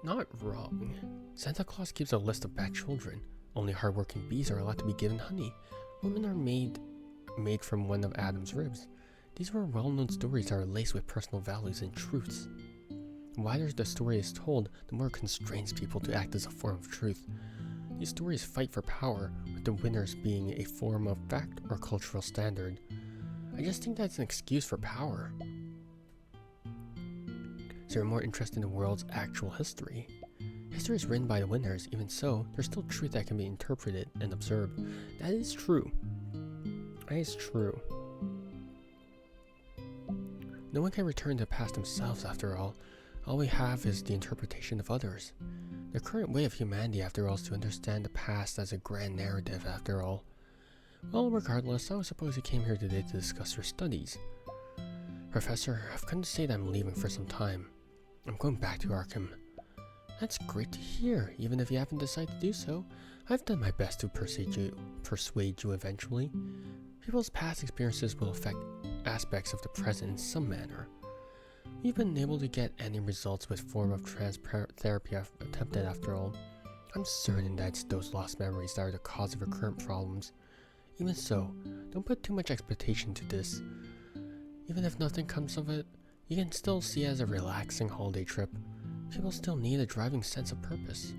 Not wrong. Santa Claus gives a list of bad children. Only hardworking bees are allowed to be given honey. Women are made from one of Adam's ribs. These were well-known stories that are laced with personal values and truths. The wider the story is told, the more it constrains people to act as a form of truth. These stories fight for power, with the winners being a form of fact or cultural standard. I just think that's an excuse for power. So you're more interested in the world's actual history. History is written by the winners. Even so, there's still truth that can be interpreted and observed. That is true. That is true. No one can return to the past themselves, after all. All we have is the interpretation of others. The current way of humanity, after all, is to understand the past as a grand narrative, after all. Well, regardless, I suppose you came here today to discuss your studies. Professor, I've come to say that I'm leaving for some time. I'm going back to Arkham. That's great to hear, even if you haven't decided to do so. I've done my best to persuade you eventually. People's past experiences will affect aspects of the present in some manner. We've been able to get any results with form of transparent therapy I've attempted, after all. I'm certain that it's those lost memories that are the cause of your current problems. Even so, don't put too much expectation into this. Even if nothing comes of it, you can still see it as a relaxing holiday trip. People still need a driving sense of purpose.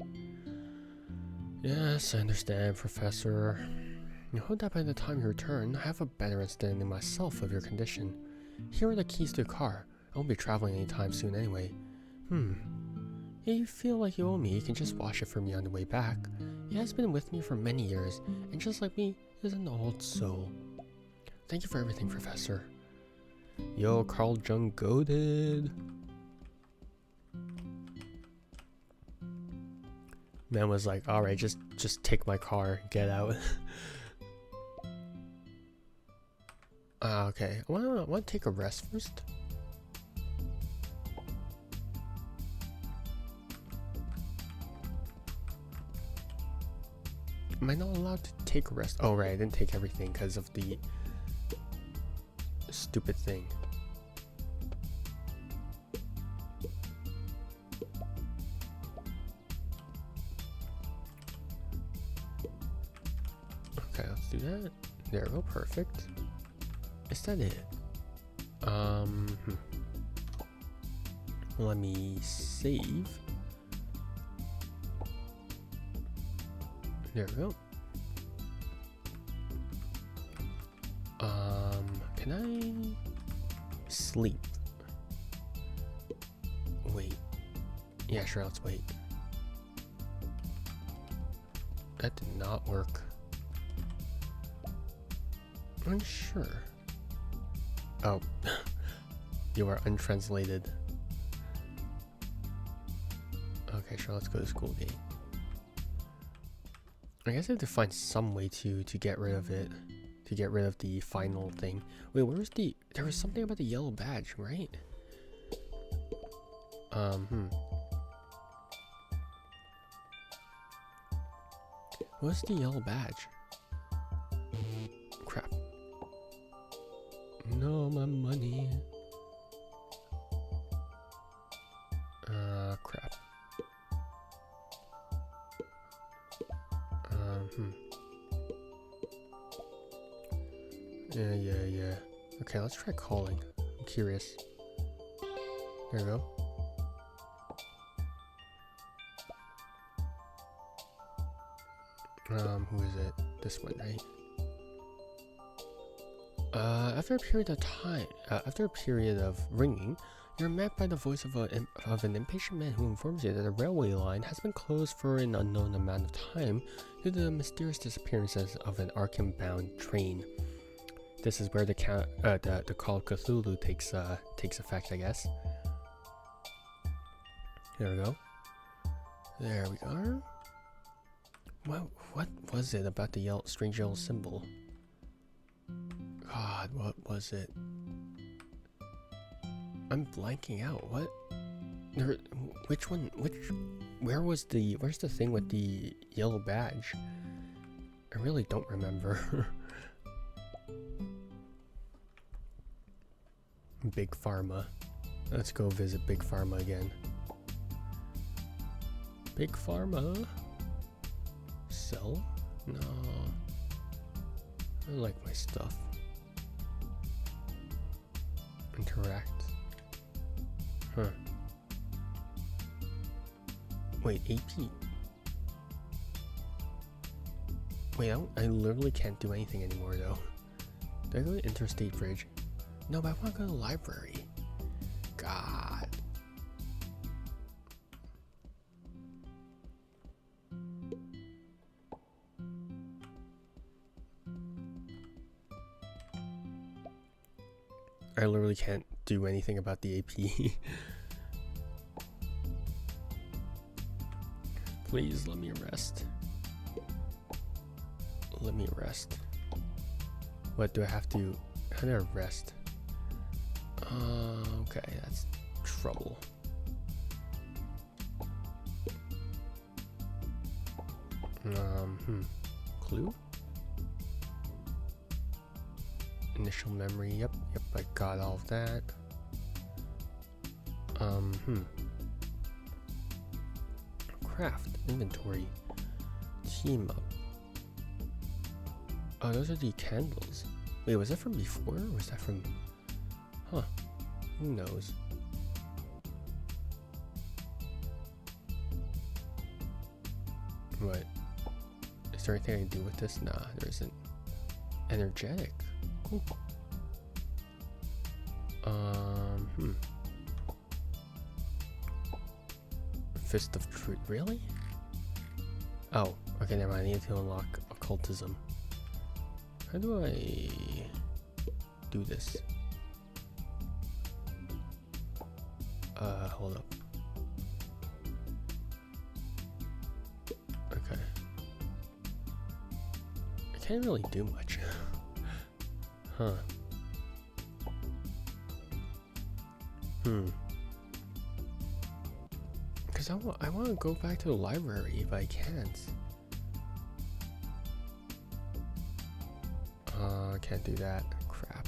Yes, I understand, Professor. I hope that by the time you return, I have a better understanding myself of your condition. Here are the keys to the car. I won't be traveling anytime soon anyway. If you feel like you owe me, you can just wash it for me on the way back. It has been with me for many years, and just like me, is an old soul. Thank you for everything, Professor. Yo, Carl Jung goated. Man was like, alright, just take my car, get out. Okay, I wanna take a rest first. Am I not allowed to take a rest? Oh right, I didn't take everything because of the stupid thing. Okay, let's do that. There we go, perfect. Is that it? Let me save. There we go. Can I sleep? Wait. Yeah, sure, let's wait. That did not work. Unsure. Oh. You are untranslated. Okay, sure, let's go to school gate. I guess I have to find some way to get rid of it. To get rid of the final thing. Wait, where was the... There was something about the yellow badge, right? What's the yellow badge? Crap. No, my money. Crap. Yeah. Okay, let's try calling. I'm curious. There we go. Who is it? This one, right? After a period of ringing, You're met by the voice of an impatient man who informs you that the railway line has been closed for an unknown amount of time due to the mysterious disappearances of an Arkham-bound train. This is where the Call of Cthulhu takes effect, I guess. There we go. There we are. What was it about the strange yellow symbol? God, what was it? I'm blanking out. What? Which one? Where's the thing with the yellow badge? I really don't remember. Big Pharma. Let's go visit Big Pharma again. Big Pharma. Sell? No. I like my stuff. Interact. Huh. Wait, AP. Wait, I literally can't do anything anymore though. Do I go to Interstate Bridge? No, but I want to go to the library. God. I literally can't do anything about the AP. Please let me rest. Let me rest. What do I have to? How do I rest? Okay, that's trouble. Clue? Initial memory, yep, I got all of that. Craft, inventory, team up. Oh, those are the candles. Wait, was that from before, or was that from... Huh, who knows? What? Is there anything I can do with this? Nah, there isn't. Energetic. Cool. Fist of Truth, really? Oh, okay, never mind. I need to unlock occultism. How do I do this? Hold up. Okay. I can't really do much. Huh. Because I want to go back to the library if I can't. I can't do that. Crap.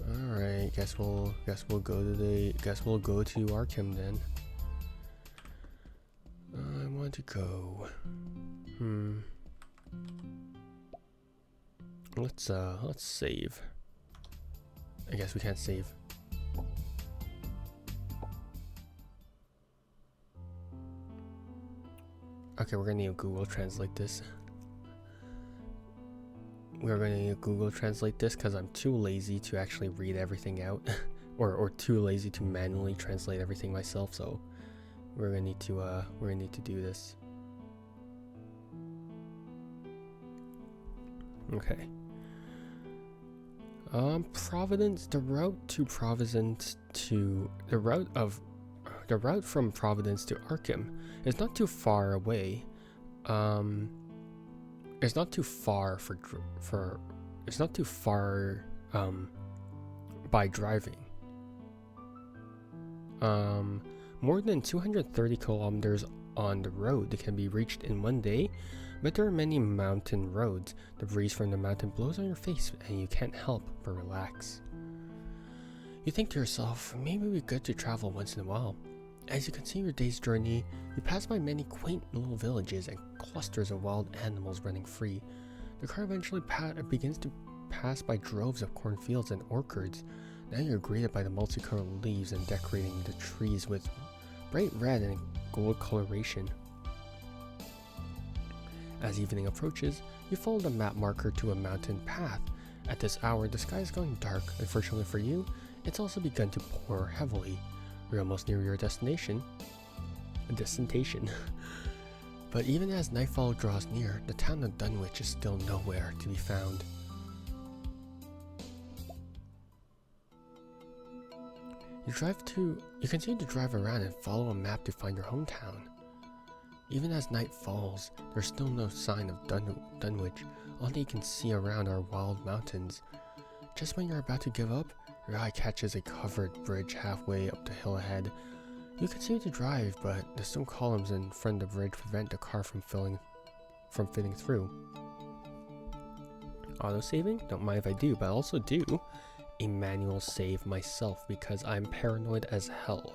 All right. Guess we'll go to Arkham then. I want to go. Let's save. I guess we can't save. Okay, we're gonna need to Google Translate this. We're gonna need to Google Translate this because I'm too lazy to actually read everything out, or too lazy to manually translate everything myself. So we're gonna need to do this. Okay. Providence. The route from Providence to Arkham is not too far away. It's not too far by driving. More than 230 kilometers on the road can be reached in one day, but there are many mountain roads. The breeze from the mountain blows on your face and you can't help but relax. You think to yourself, maybe it would be good to travel once in a while. As you continue your day's journey, you pass by many quaint little villages and clusters of wild animals running free. The car eventually begins to pass by droves of cornfields and orchards. Now you're greeted by the multicolored leaves and decorating the trees with bright red and gold coloration. As evening approaches, you follow the map marker to a mountain path. At this hour, the sky is going dark. Unfortunately for you, It's also begun to pour heavily. We're almost near your destination. But even as nightfall draws near, the town of Dunwich is still nowhere to be found. You continue to drive around and follow a map to find your hometown. Even as night falls, there's still no sign of Dunwich. All that you can see around are wild mountains. Just when you're about to give up, your eye catches a covered bridge halfway up the hill ahead. You continue to drive, but the stone columns in front of the bridge prevent the car from fitting through. Auto-saving? Don't mind if I do, but I also do a manual save myself because I'm paranoid as hell.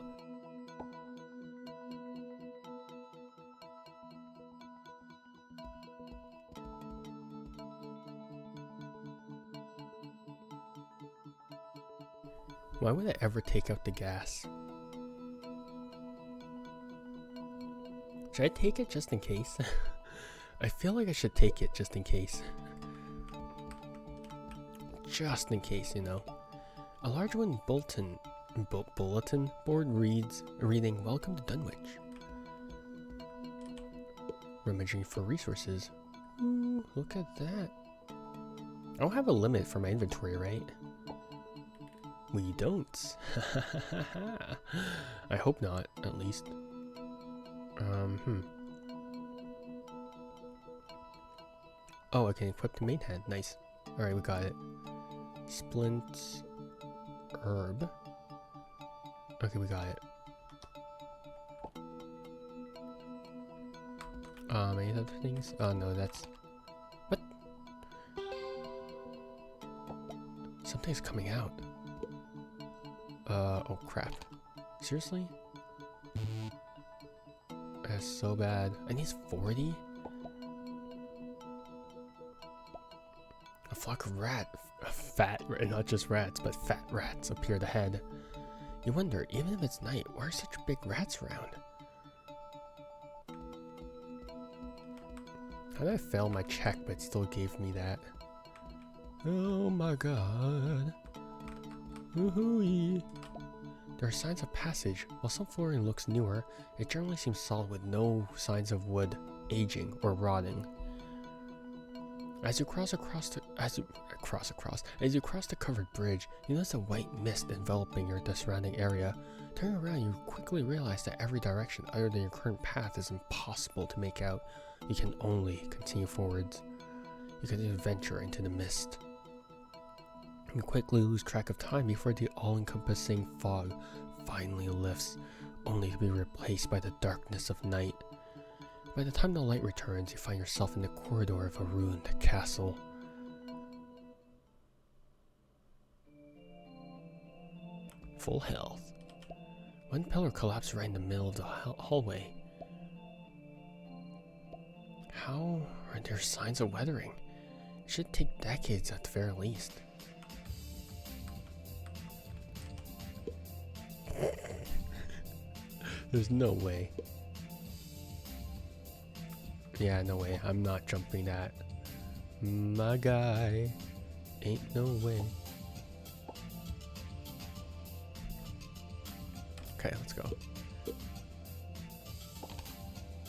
Why would I ever take out the gas? Should I take it just in case? I feel like I should take it just in case. Just in case, you know. A large wooden bulletin board reading "Welcome to Dunwich." Rummaging for resources. Ooh, look at that. I don't have a limit for my inventory, right? We don't. I hope not, at least. Oh, I can equip the main hand. Nice. Alright, we got it. Splint. Herb. Okay, we got it. Any other things? Oh, no, that's... What? Something's coming out. Oh crap. Seriously? That's so bad. I need 40? A flock of not just rats, but fat rats appeared ahead. You wonder, even if it's night, why are such big rats around? How did I fail my check but it still gave me that? Oh my god. Woohoo! There are signs of passage. While some flooring looks newer, it generally seems solid with no signs of wood aging or rotting. As you cross the covered bridge, you notice a white mist enveloping the surrounding area. Turning around, you quickly realize that every direction other than your current path is impossible to make out. You can only continue forwards. You continue to venture into the mist. You quickly lose track of time before the all-encompassing fog finally lifts, only to be replaced by the darkness of night. By the time the light returns, you find yourself in the corridor of a ruined castle. Full health. One pillar collapsed right in the middle of the hallway. How are there signs of weathering? It should take decades at the very least. There's no way. Yeah, no way. I'm not jumping that. My guy. Ain't no way. Okay, let's go.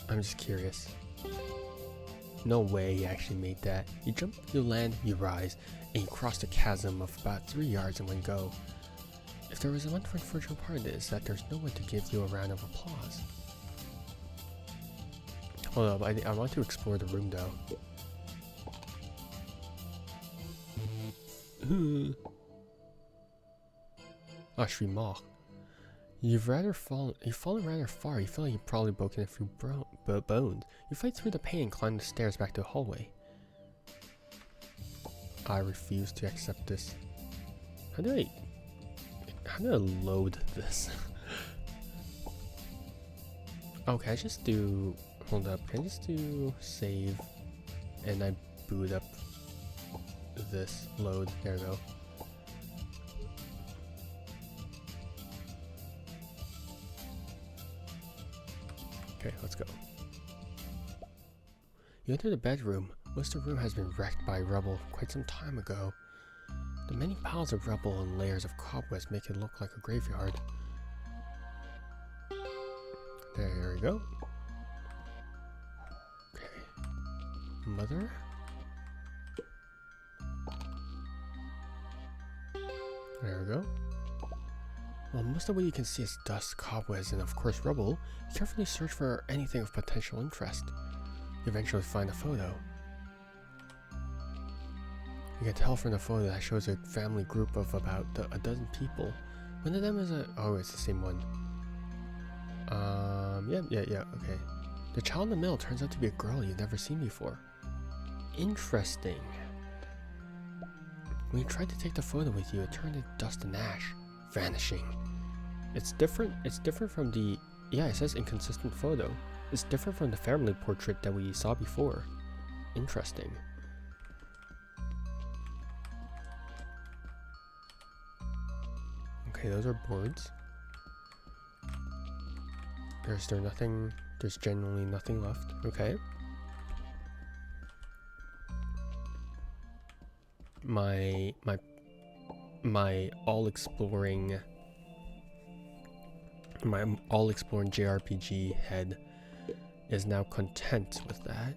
I'm just curious. No way he actually made that. You jump, you land, you rise, and you cross the chasm of about 3 yards in one go. If there was one unfortunate part of it, is that there's no one to give you a round of applause. Hold up, I want to explore the room though. Ashrimach. You've fallen rather far. You feel like you've probably broken a few bones. You fight through the pain and climb the stairs back to the hallway. I refuse to accept this. How do I load this? Okay, I just do... Hold up, can I just do save and I boot up this load? There we go. Okay, let's go. You enter the bedroom. Most of the room has been wrecked by rubble quite some time ago. The many piles of rubble and layers of cobwebs make it look like a graveyard. There we go. Okay. Mother? There we go. Well, most of what you can see is dust, cobwebs, and of course rubble. You carefully search for anything of potential interest. You eventually find a photo. You can tell from the photo that shows a family group of about a dozen people. One of them is oh, it's the same one. Yeah, okay. The child in the middle turns out to be a girl you've never seen before. Interesting. When you tried to take the photo with you, it turned to dust and ash, vanishing. It's different from the, yeah, it says inconsistent photo. It's different from the family portrait that we saw before. Interesting. Okay, those are boards. There's genuinely nothing left. Okay. My all-exploring JRPG head is now content with that.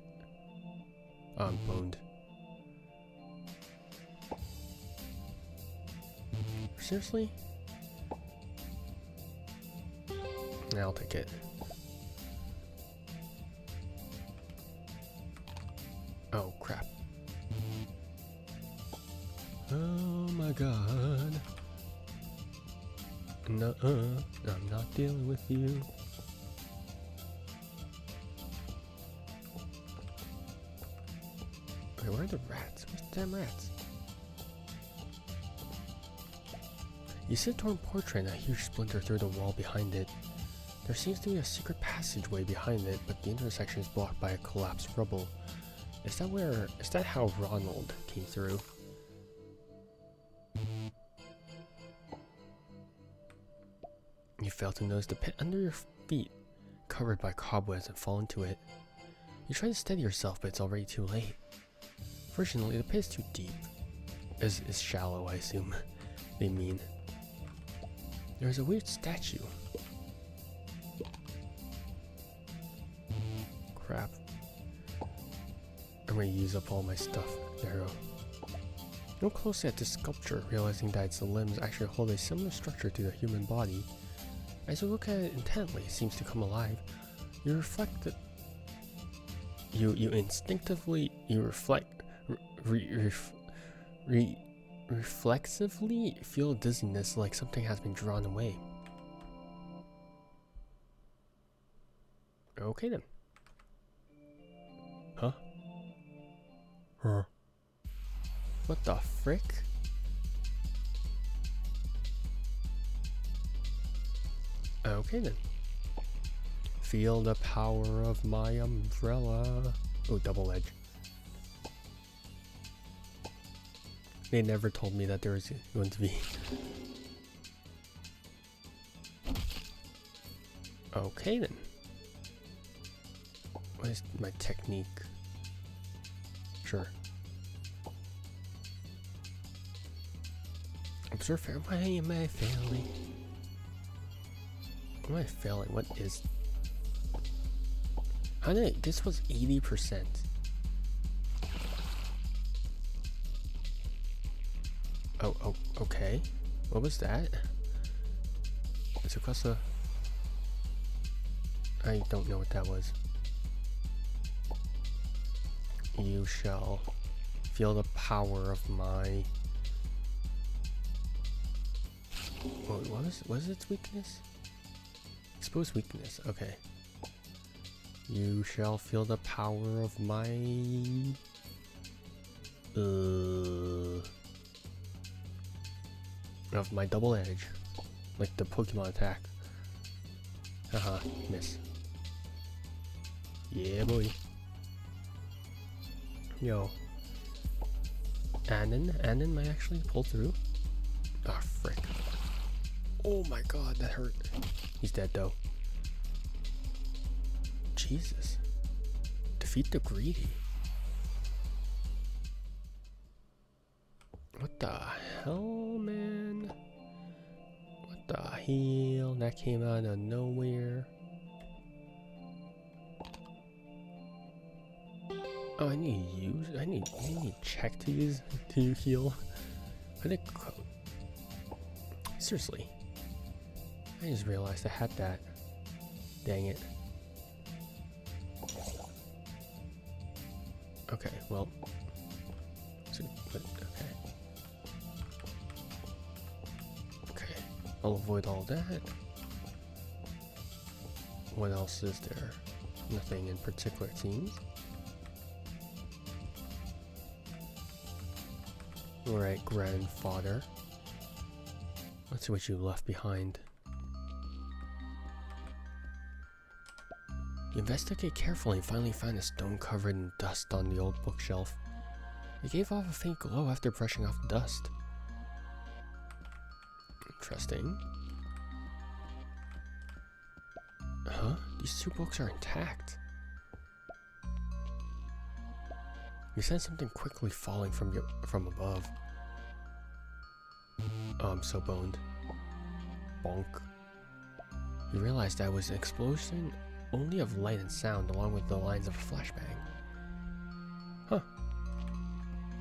Oh, I'm boned. Seriously? Yeah, I'll take it. Oh, crap. Oh my god. Nuh-uh, I'm not dealing with you. Okay, where are the rats? Where's the damn rats? You see a torn portrait and a huge splinter through the wall behind it. There seems to be a secret passageway behind it, but the intersection is blocked by a collapsed rubble. Is that how Ronald came through? You fail to notice the pit under your feet, covered by cobwebs, and fall into it. You try to steady yourself, but it's already too late. Fortunately, the pit is too deep. Is shallow, I assume. They mean. There's a weird statue. Crap. I'm gonna use up all my stuff. There we go. Look closely at this sculpture, realizing that its limbs actually hold a similar structure to the human body. As you look at it intently, it seems to come alive. You reflect that reflexively feel dizziness, like something has been drawn away. Okay then. Huh? Huh. What the frick? Okay then. Feel the power of my umbrella. Oh, double edge. They never told me that there was going to be. Okay then. What is my technique? Sure. Observe. Why am I failing? Why am I failing? What is? How did this was 80%. Oh, okay. What was that? It's across the. I don't know what that was. You shall feel the power of my. What was its weakness? Exposed weakness. Okay. You shall feel the power of my. Of my double edge, like the Pokemon attack. Haha, miss. Yeah, boy. Yo. Anon might actually pull through. Ah, frick. Oh my god, that hurt. He's dead though. Jesus. Defeat the greedy. What the hell? that came out of nowhere. Oh, I need check to use to heal. Seriously. I just realized I had that. Dang it. Okay, well. Okay. I'll avoid all that. What else is there? Nothing in particular, it seems. Alright, grandfather. Let's see what you left behind. You investigate carefully and finally find a stone covered in dust on the old bookshelf. It gave off a faint glow after brushing off the dust. Interesting. Huh? These two books are intact. You sense something quickly falling from above. Oh, I'm so boned. Bonk. You realize that was an explosion only of light and sound along with the lines of a flashbang. Huh.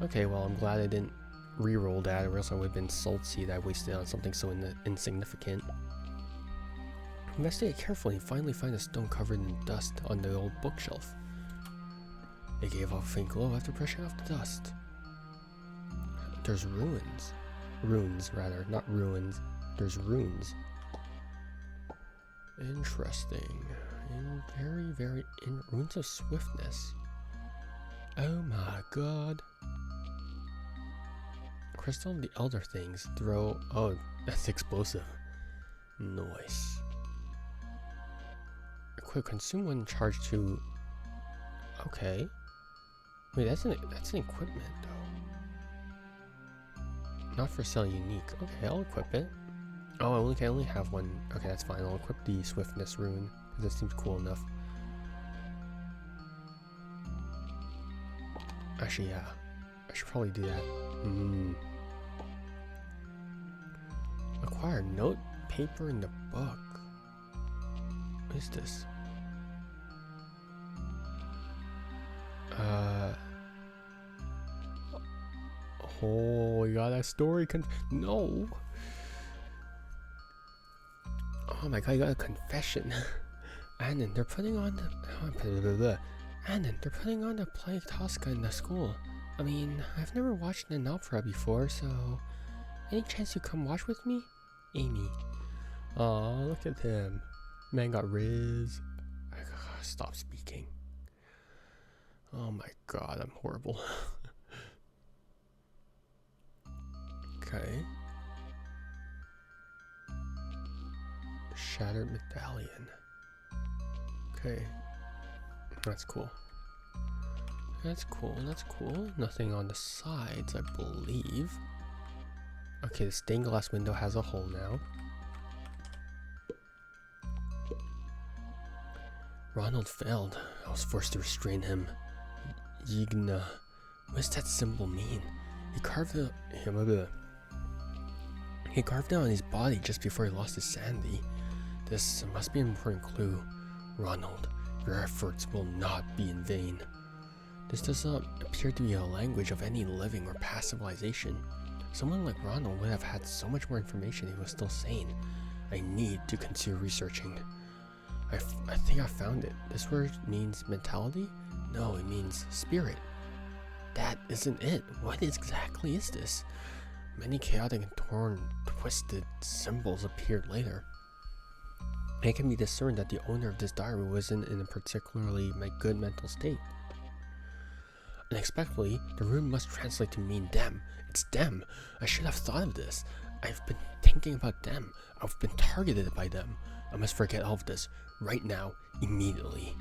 Okay, well, I'm glad I didn't re-roll that, or else I would have been salty that I wasted on something so insignificant. Investigate carefully and finally find a stone covered in dust on the old bookshelf. It gave off a faint glow after brushing off the dust. There's ruins. Runes, rather, not ruins. There's runes. Interesting. And very runes of swiftness. Oh my god. Crystal and the elder things throw. Oh, that's explosive. Nice. Quick, consume one charge to. Okay. Wait, that's an equipment though. Not for sale, unique. Okay, I'll equip it. Oh, I only have one. Okay, that's fine. I'll equip the swiftness rune because that seems cool enough. Actually, yeah, I should probably do that. Acquire note paper in the book. What is this? Oh, we got a story no. Oh my god, you got a confession. And then they're putting on the play Tosca in the school. I mean, I've never watched an opera before, so any chance you come watch with me? Amy. Aw, look at him. Man got riz. Stop speaking. Oh my god, I'm horrible. Okay. Shattered medallion. Okay. That's cool. That's cool. Nothing on the sides, I believe. Okay, the stained glass window has a hole now. Ronald failed. I was forced to restrain him. Yigna. What does that symbol mean? He carved it on his body just before he lost his sanity. This must be an important clue. Ronald, your efforts will not be in vain. This does not appear to be a language of any living or past civilization. Someone like Ronald would have had so much more information if he was still sane. I need to continue researching. I think I found it. This word means mentality? No, it means spirit. That isn't it. What exactly is this? Many chaotic and twisted symbols appeared later. It can be discerned that the owner of this diary wasn't in a particularly good mental state. Unexpectedly, the rune must translate to mean them. It's them. I should have thought of this. I've been thinking about them. I've been targeted by them. I must forget all of this. Right now. Immediately.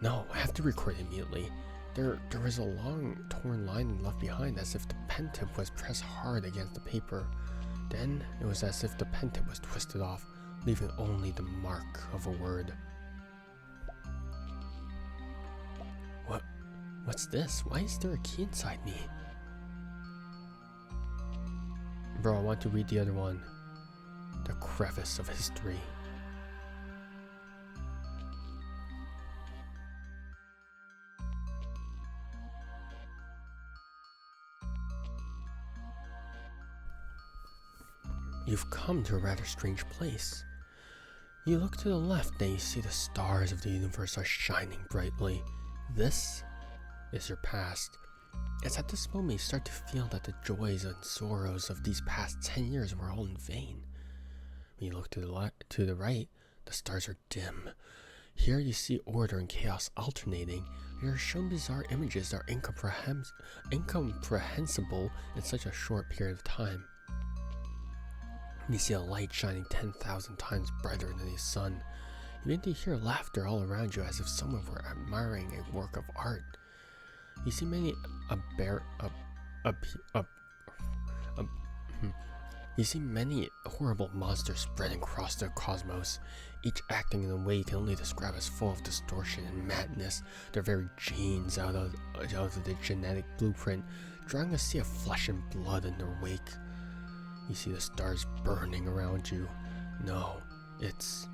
No, I have to record immediately. There was a long, torn line left behind as if the pen tip was pressed hard against the paper. Then, it was as if the pen tip was twisted off, leaving only the mark of a word. What's this? Why is there a key inside me? Bro, I want to read the other one. the crevice of history. You've come to a rather strange place. You look to the left and you see the stars of the universe are shining brightly. This is your past. It's at this moment you start to feel that the joys and sorrows of these past 10 years were all in vain. When you look to the right, the stars are dim. Here you see order and chaos alternating. You're shown bizarre images that are incomprehensible in such a short period of time. You see a light shining 10,000 times brighter than the sun. You begin to hear laughter all around you as if someone were admiring a work of art. You see many horrible monsters spreading across the cosmos, each acting in a way you can only describe as full of distortion and madness, their very genes out of the genetic blueprint, drawing a sea of flesh and blood in their wake. You see the stars burning around you. No, it's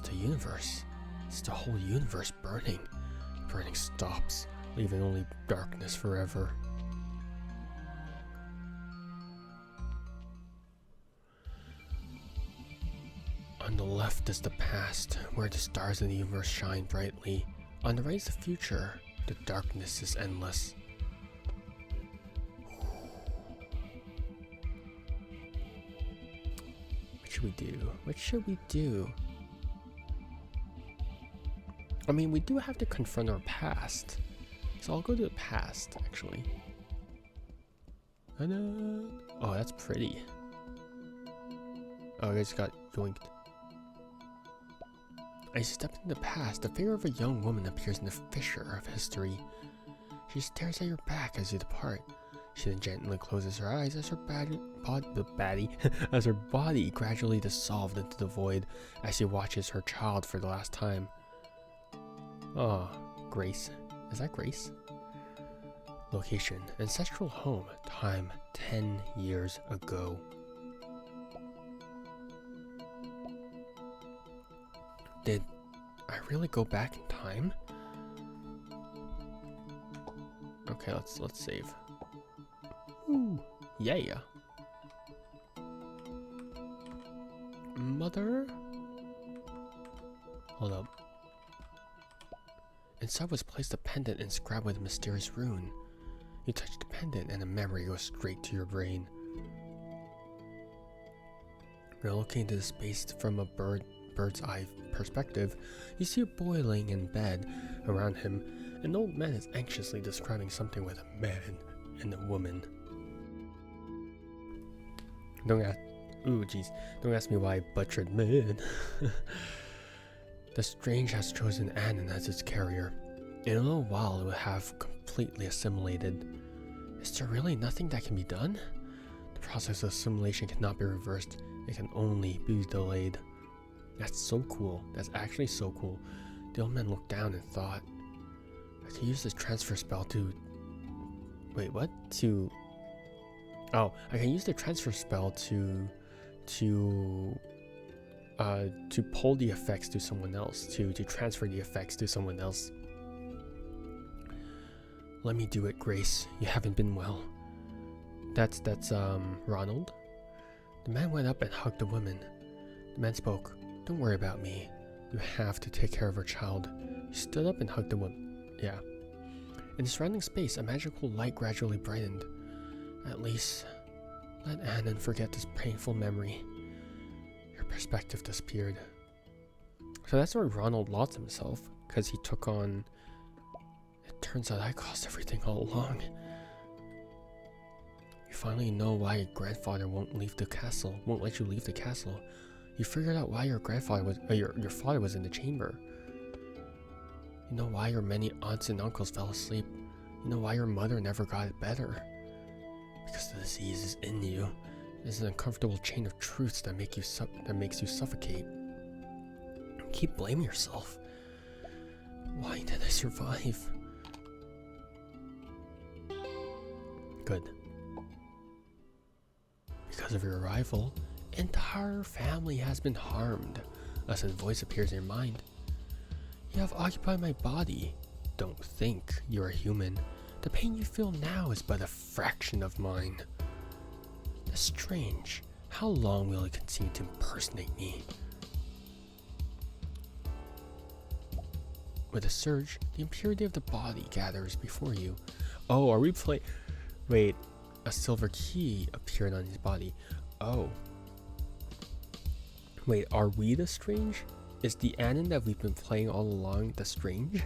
the universe. It's the whole universe burning. Burning stops, leaving only darkness forever. On the left is the past, where the stars in the universe shine brightly. On the right is the future. The darkness is endless. What should we do? I mean, we do have to confront our past. So I'll go to the past, actually. Oh, that's pretty. Oh, I just got yoinked. As you step into the past, the figure of a young woman appears in the fissure of history. She stares at your back as you depart. She then gently closes her eyes as her as her body gradually dissolved into the void as she watches her child for the last time. Oh, Grace. Is that Grace? Location: ancestral home. Time: 10 years ago. Did I really go back in time? Okay, let's save. Ooh, yeah. Mother? Hold up. Inside was placed a pendant inscribed with a mysterious rune. You touch the pendant and a memory goes straight to your brain. You're looking into the space from a bird's eye perspective. You see a boy laying in bed. Around him, an old man is anxiously describing something with a man and a woman. Don't ask me why I butchered man. The strange has chosen Annan as its carrier. In a little while it will have completely assimilated. Is there really nothing that can be done? The process of assimilation cannot be reversed. It can only be delayed. That's so cool. That's actually so cool. The old man looked down and thought, I can use this transfer spell to... Wait, what? I can use the transfer spell to pull the effects to someone else, to transfer the effects to someone else. Let me do it, Grace. You haven't been well. That's Ronald. The man went up and hugged the woman. The man spoke. Don't worry about me. You have to take care of our child. He stood up and hugged the woman. Yeah. In the surrounding space, a magical light gradually brightened. At least, let Annan forget this painful memory. Your perspective disappeared. So that's where Ronald lost himself, because he took on... It turns out I caused everything all along. You finally know why your grandfather won't let you leave the castle. You figured out why your grandfather was, your father was in the chamber. You know why your many aunts and uncles fell asleep. You know why your mother never got better. Because the disease is in you. It is an uncomfortable chain of truths that makes you suffocate. Keep blaming yourself. Why did I survive? Good. Because of your arrival, Entire family has been harmed. A sudden voice appears in your mind. You have occupied my body. Don't think you are human. The pain you feel now is but a fraction of mine. That's strange. How long will it continue to impersonate me? With a surge, the impurity of the body gathers before you. Oh, are we playing? Wait, a silver key appeared on his body. Oh. Wait, are we the strange? Is the Anon that we've been playing all along the strange?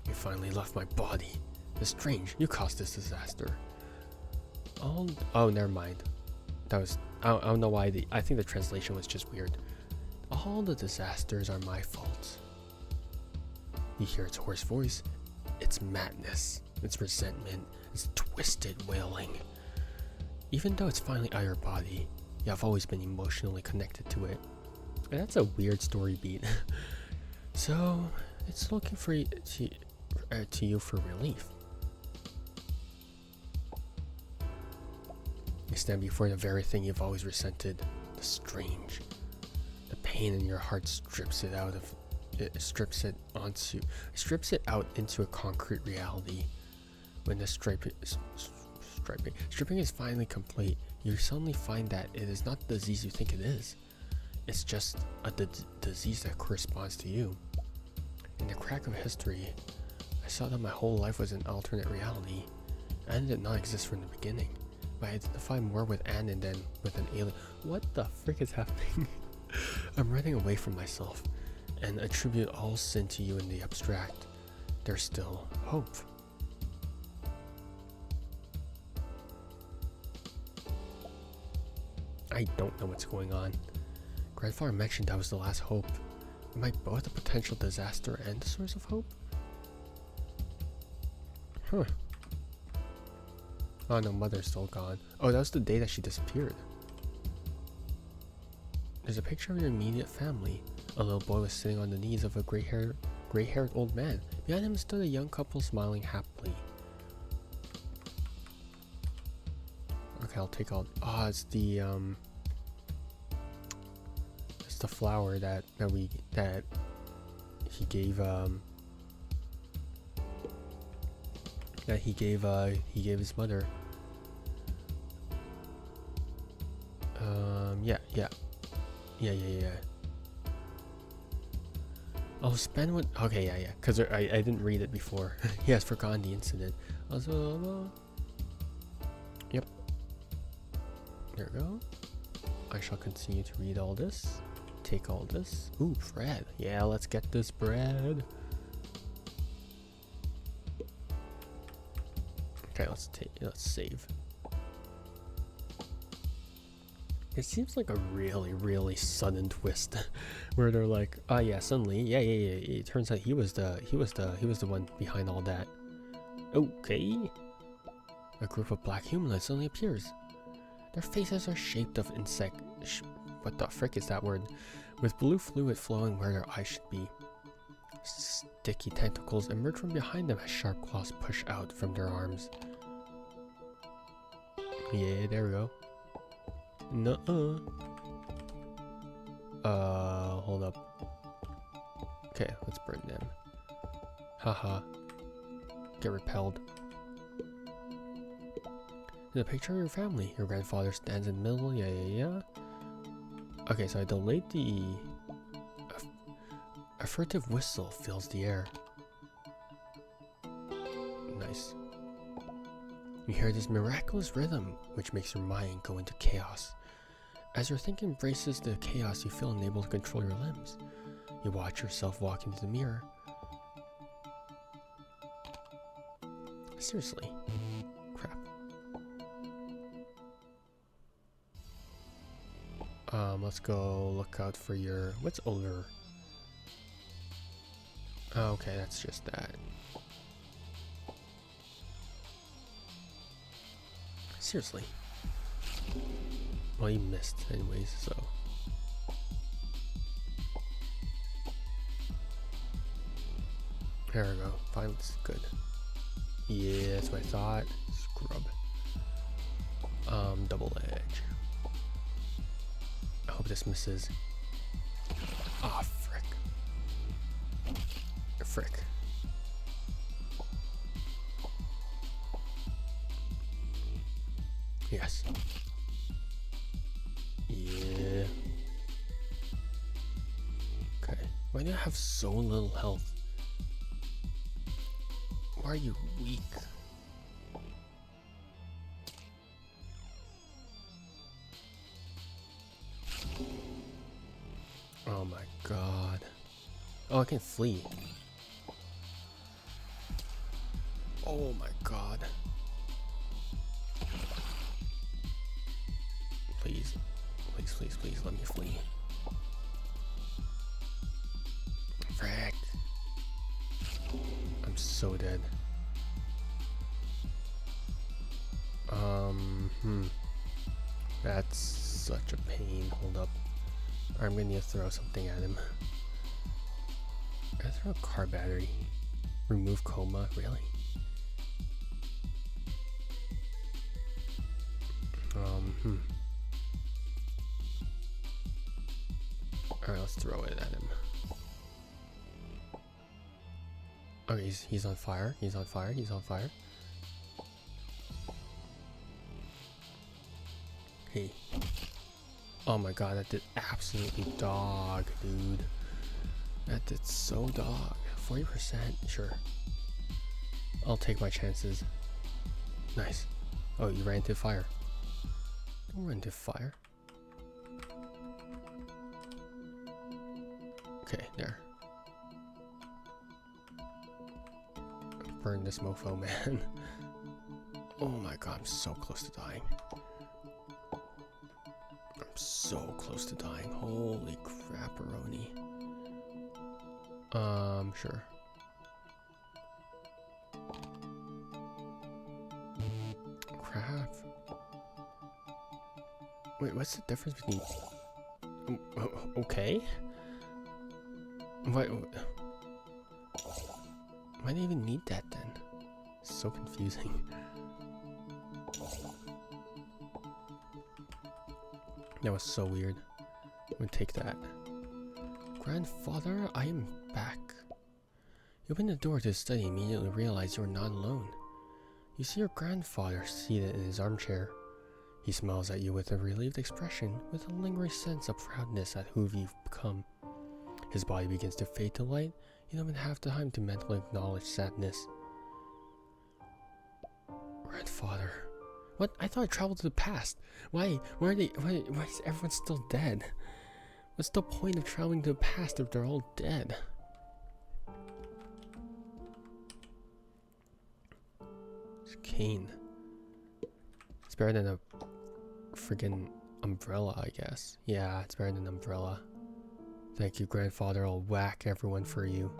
You finally left my body. The strange, you caused this disaster. Oh, never mind. That was, I don't know why, I think the translation was just weird. All the disasters are my fault. You hear its hoarse voice. It's madness. It's resentment. It's twisted wailing. Even though it's finally out of your body, you have always been emotionally connected to it. And that's a weird story beat. So, it's looking for to you for relief. You stand before the very thing you've always resented, the strange. The pain in your heart strips it out into a concrete reality. When the stripping is finally complete, you suddenly find that it is not the disease you think it is. It's just a disease that corresponds to you. In the crack of history, I saw that my whole life was an alternate reality. Anne did not exist from the beginning, but I identify more with Anne than with an alien. What the frick is happening? I'm running away from myself and attribute all sin to you in the abstract. There's still hope. I don't know what's going on. Grandfather mentioned that was the last hope. Am I both a potential disaster and a source of hope? Huh. Oh no, Mother's still gone. Oh, that was the day that she disappeared. There's a picture of your immediate family. A little boy was sitting on the knees of a gray-haired old man. Behind him stood a young couple smiling happily. Okay, I'll take all. Ah, it's the flower that he gave he gave his mother. Yeah. I'll spend what. Okay, yeah. Because I didn't read it before. He has forgotten the incident. Also, yep. There we go. I shall continue to read all this. Take all this. Ooh, bread. Yeah, let's get this bread. Okay, let's save. It seems like a really sudden twist, where they're like, oh yeah, suddenly, yeah. It turns out he was the one behind all that. Okay. A group of black humanoids suddenly appears. Their faces are shaped of insect. What the frick is that word? With blue fluid flowing where their eyes should be. Sticky tentacles emerge from behind them as sharp claws push out from their arms. Yeah, there we go. Nuh-uh. Hold up. Okay, let's burn them. Haha. Get repelled. There's a picture of your family. Your grandfather stands in the middle. Yeah. Okay, so I delayed the... A furtive whistle fills the air. Nice. You hear this miraculous rhythm, which makes your mind go into chaos. As your thinking embraces the chaos, you feel unable to control your limbs. You watch yourself walk into the mirror. Seriously. Crap. Let's go look out for your... What's older? Oh, okay, that's just that. Seriously. Well, you missed anyways, so. There we go. Violence is good. Yeah, that's what I thought. Scrub. Double edge. I hope this misses. Ah, oh, frick. Frick. Yes. Yeah. Okay. Why do you have so little health? Why are you weak? Oh my god. Oh, I can flee. Oh my god. Please. Please, please, please, let me flee. Frick. I'm so dead. That's such a pain. Hold up. I'm gonna need to throw something at him. I throw a car battery. Remove coma? Really? Alright, let's throw it at him. Okay, he's on fire. He's on fire. He's on fire. Hey. Oh my god, that did absolutely dog, dude. That did so dog. 40%? Sure. I'll take my chances. Nice. Oh, you ran into fire. Don't run into fire. Okay, there. Burn this mofo, man. Oh my god, I'm so close to dying. I'm so close to dying. Holy crap-a-roni. Sure. Crap. Wait, what's the difference between... Okay? Why do you even need that then? So confusing. That was so weird. I'm gonna take that. Grandfather, I am back. You open the door to the study and immediately realize you are not alone. You see your grandfather seated in his armchair. He smiles at you with a relieved expression, with a lingering sense of proudness at who you've become. His body begins to fade to light. You don't even have time to mentally acknowledge sadness. Grandfather. What? I thought I traveled to the past. Why is everyone still dead? What's the point of traveling to the past if they're all dead? It's cane. It's better than a friggin' umbrella, I guess. Yeah, it's better than an umbrella. Thank you, grandfather. I'll whack everyone for you.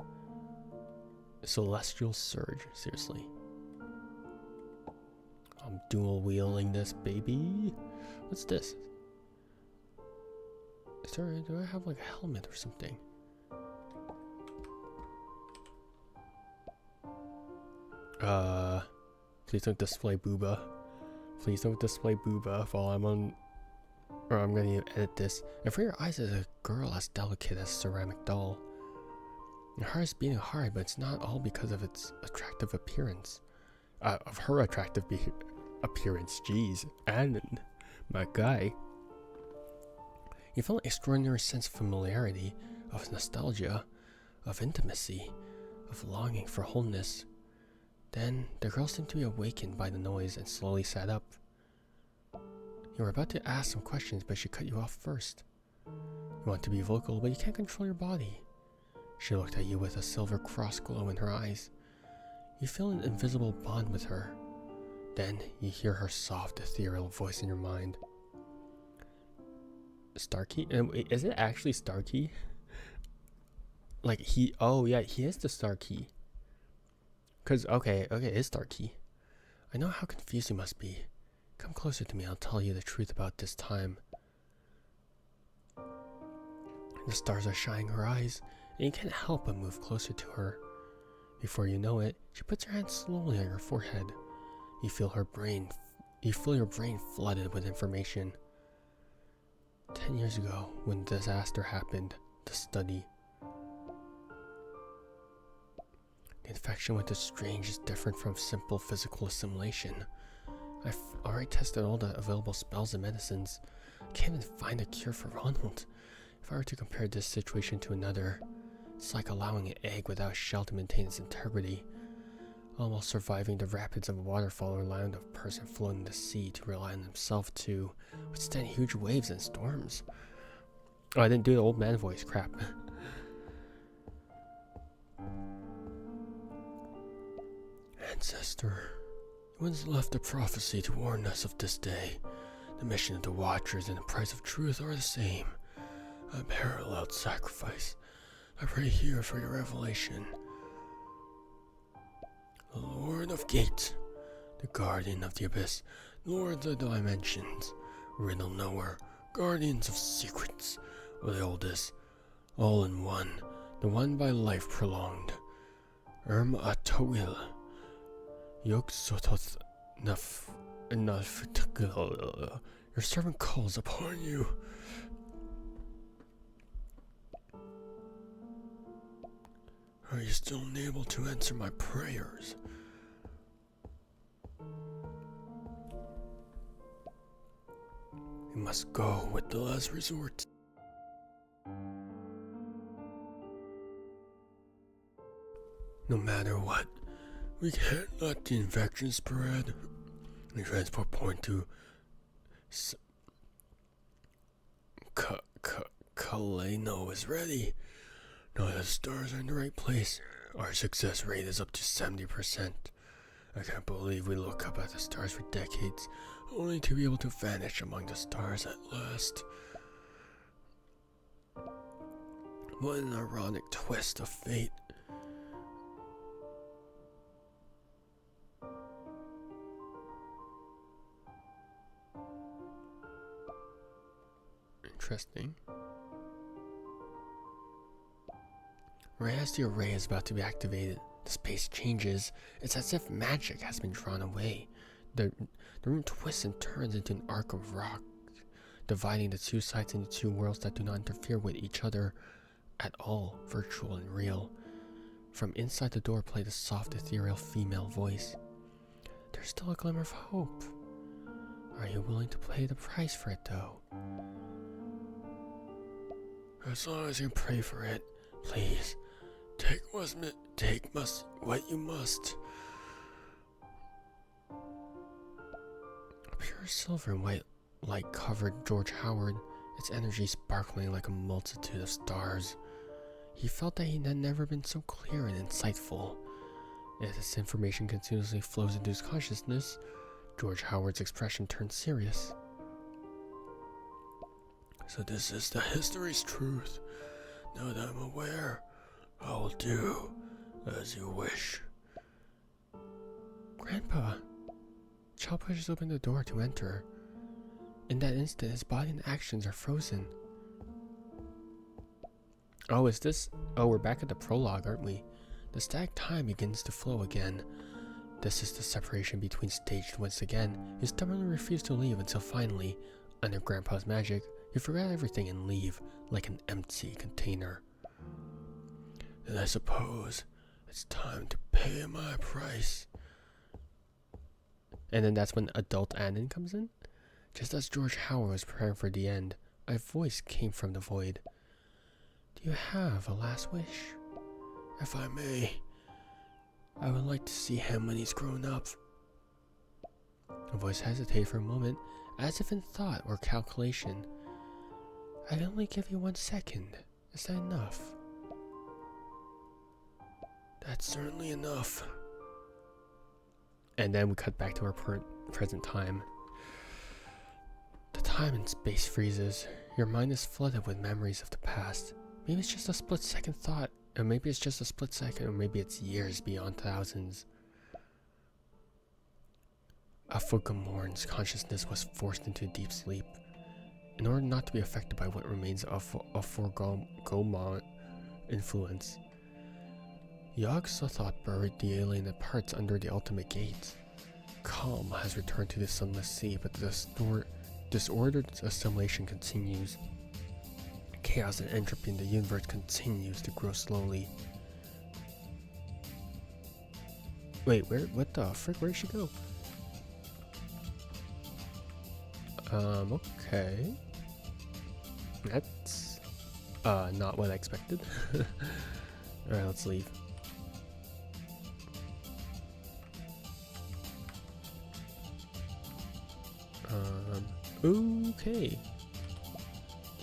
Celestial Surge. Seriously. I'm dual wheeling this, baby. What's this? Do I have like a helmet or something? Please don't display booba. Please don't display booba while I'm on... Or I'm gonna edit this. And for your eyes is a girl as delicate as a ceramic doll. Your heart is beating hard, but it's not all because of its attractive appearance. Of her attractive appearance, jeez. And my guy. You feel an extraordinary sense of familiarity, of nostalgia, of intimacy, of longing for wholeness. Then, the girl seemed to be awakened by the noise and slowly sat up. You were about to ask some questions, but she cut you off first. You want to be vocal, but you can't control your body. She looked at you with a silver cross glow in her eyes. You feel an invisible bond with her. Then, you hear her soft, ethereal voice in your mind. Starkey? Is it actually Starkey? Like oh yeah, he is the Starkey. Cause okay, it is Starkey. I know how confused you must be. Come closer to me, I'll tell you the truth about this time. The stars are shining her eyes, and you can't help but move closer to her. Before you know it, she puts her hand slowly on your forehead. You feel her brain You feel your brain flooded with information. 10 years ago, when the disaster happened, the study. The infection with the strange is different from simple physical assimilation. I've already tested all the available spells and medicines. I can't even find a cure for Ronald. If I were to compare this situation to another, it's like allowing an egg without a shell to maintain its integrity, all while surviving the rapids of a waterfall or allowing a person floating in the sea to rely on himself to withstand huge waves and storms. Oh, I didn't do the old man voice, crap. Ancestor, you once left a prophecy to warn us of this day. The mission of the Watchers and the price of truth are the same. A paralleled sacrifice. I pray here for your revelation. The Lord of Gates, the Guardian of the Abyss, Lord of the Dimensions, Riddle Knower, Guardians of Secrets, the oldest, all in one, the one by life prolonged. Atawil, Yok Sototh Naf enough. Your servant calls upon you. Are you still unable to answer my prayers? We must go with the last resort. No matter what, we can't let the infection spread. The transport point to Kaleno is ready. Now that the stars are in the right place, our success rate is up to 70%. I can't believe we look up at the stars for decades, only to be able to vanish among the stars at last. What an ironic twist of fate. Interesting. Right as the array is about to be activated, the space changes. It's as if magic has been drawn away. The room twists and turns into an arc of rock, dividing the two sides into two worlds that do not interfere with each other at all, virtual and real. From inside the door played a soft, ethereal female voice. There's still a glimmer of hope. Are you willing to pay the price for it, though? As long as you pray for it, please. Take what you must. A pure silver and white light covered George Howard, its energy sparkling like a multitude of stars. He felt that he had never been so clear and insightful. As this information continuously flows into his consciousness, George Howard's expression turned serious. So this is the history's truth. Now that I'm aware, I will do as you wish. Grandpa! The child pushes open the door to enter. In that instant, his body and actions are frozen. Oh, we're back at the prologue, aren't we? The static time begins to flow again. This is the separation between staged once again. He stubbornly refused to leave until finally, under Grandpa's magic, he forgot everything and leave like an empty container. Then I suppose it's time to pay my price. And then that's when adult Annan comes in. Just as George Howard was preparing for the end, a voice came from the void. Do you have a last wish? If I may, I would like to see him when he's grown up. The voice hesitated for a moment, as if in thought or calculation. I can only give you 1 second. Is that enough? That's certainly enough. And then we cut back to our present time. The time and space freezes. Your mind is flooded with memories of the past. Maybe it's just a split-second thought, or maybe it's just a split second, or maybe it's years beyond thousands. Afugamorn's consciousness was forced into deep sleep. In order not to be affected by what remains of Forgomon influence, Yog-Sothoth buried the alien parts under the ultimate gate. Calm has returned to the sunless sea, but the disordered assimilation continues. Chaos and entropy in the universe continues to grow slowly. Wait, what the frick? Where did she go? Okay. That's, not what I expected. Alright, let's leave. Okay.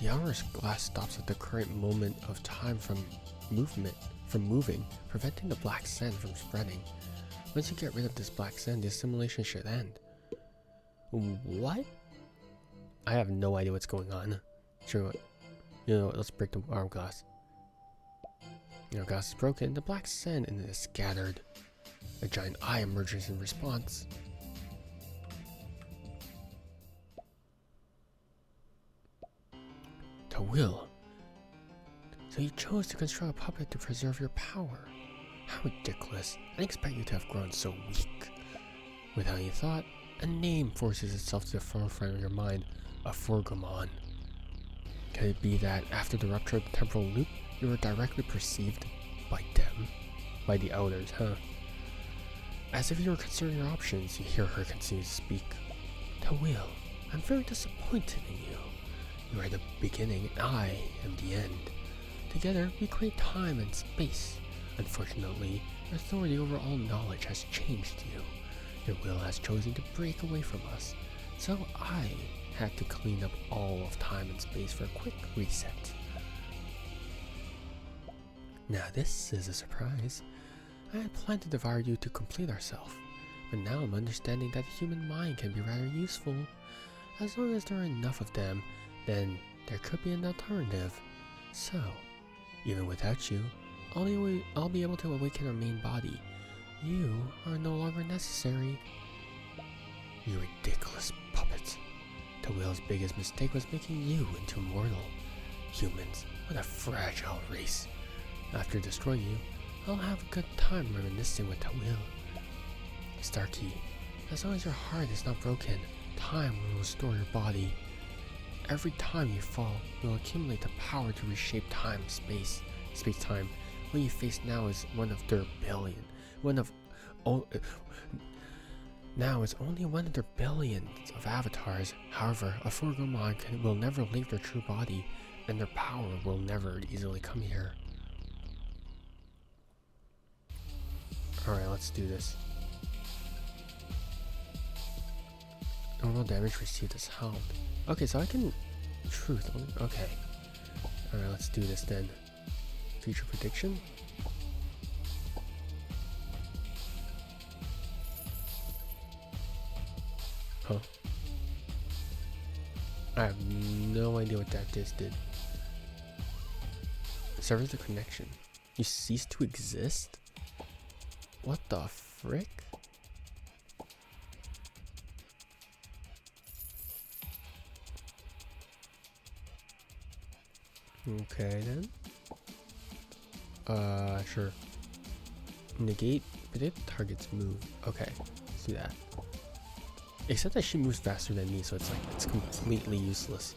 The hourglass stops at the current moment of time from moving, preventing the black sand from spreading. Once you get rid of this black sand, the assimilation should end. What? I have no idea what's going on. Sure, you know what, let's break the hourglass. The hourglass is broken, the black sand in it is scattered. A giant eye emerges in response. To will. So you chose to construct a puppet to preserve your power. How ridiculous. I didn't expect you to have grown so weak. Without any thought, a name forces itself to the forefront of your mind. A Forgomon. Can it be that after the rupture of the temporal loop, you were directly perceived by them? By the elders, huh? As if you were considering your options, you hear her continue to speak. Tawil, I'm very disappointed in you. You are the beginning and I am the end. Together, we create time and space. Unfortunately, your authority over all knowledge has changed you. Your will has chosen to break away from us, so I had to clean up all of time and space for a quick reset. Now this is a surprise. I had planned to devour you to complete ourselves, but now I'm understanding that the human mind can be rather useful. As long as there are enough of them, then there could be an alternative. So, even without you, I'll be able to awaken our main body. You are no longer necessary. You ridiculous puppet. Tawil's biggest mistake was making you into mortal. Humans, what a fragile race. After destroying you, I'll have a good time reminiscing with Tawil. Starkey, as long as your heart is not broken, time will restore your body. Every time you fall, you'll accumulate the power to reshape time, space-time. What you face now is one of their billion. Now it's only one of their billions of avatars. However, a Forgomon will never leave their true body, and their power will never easily come here. Alright, let's do this. Normal damage received is held. Okay, so I can... Truth only... Okay. Alright, let's do this then. Future prediction? Huh? I have no idea what that just did. Severs the connection. You cease to exist? What the frick? Okay then. Sure. Negate predict target's move. Okay, let's do that. Except that she moves faster than me, so it's like it's completely useless.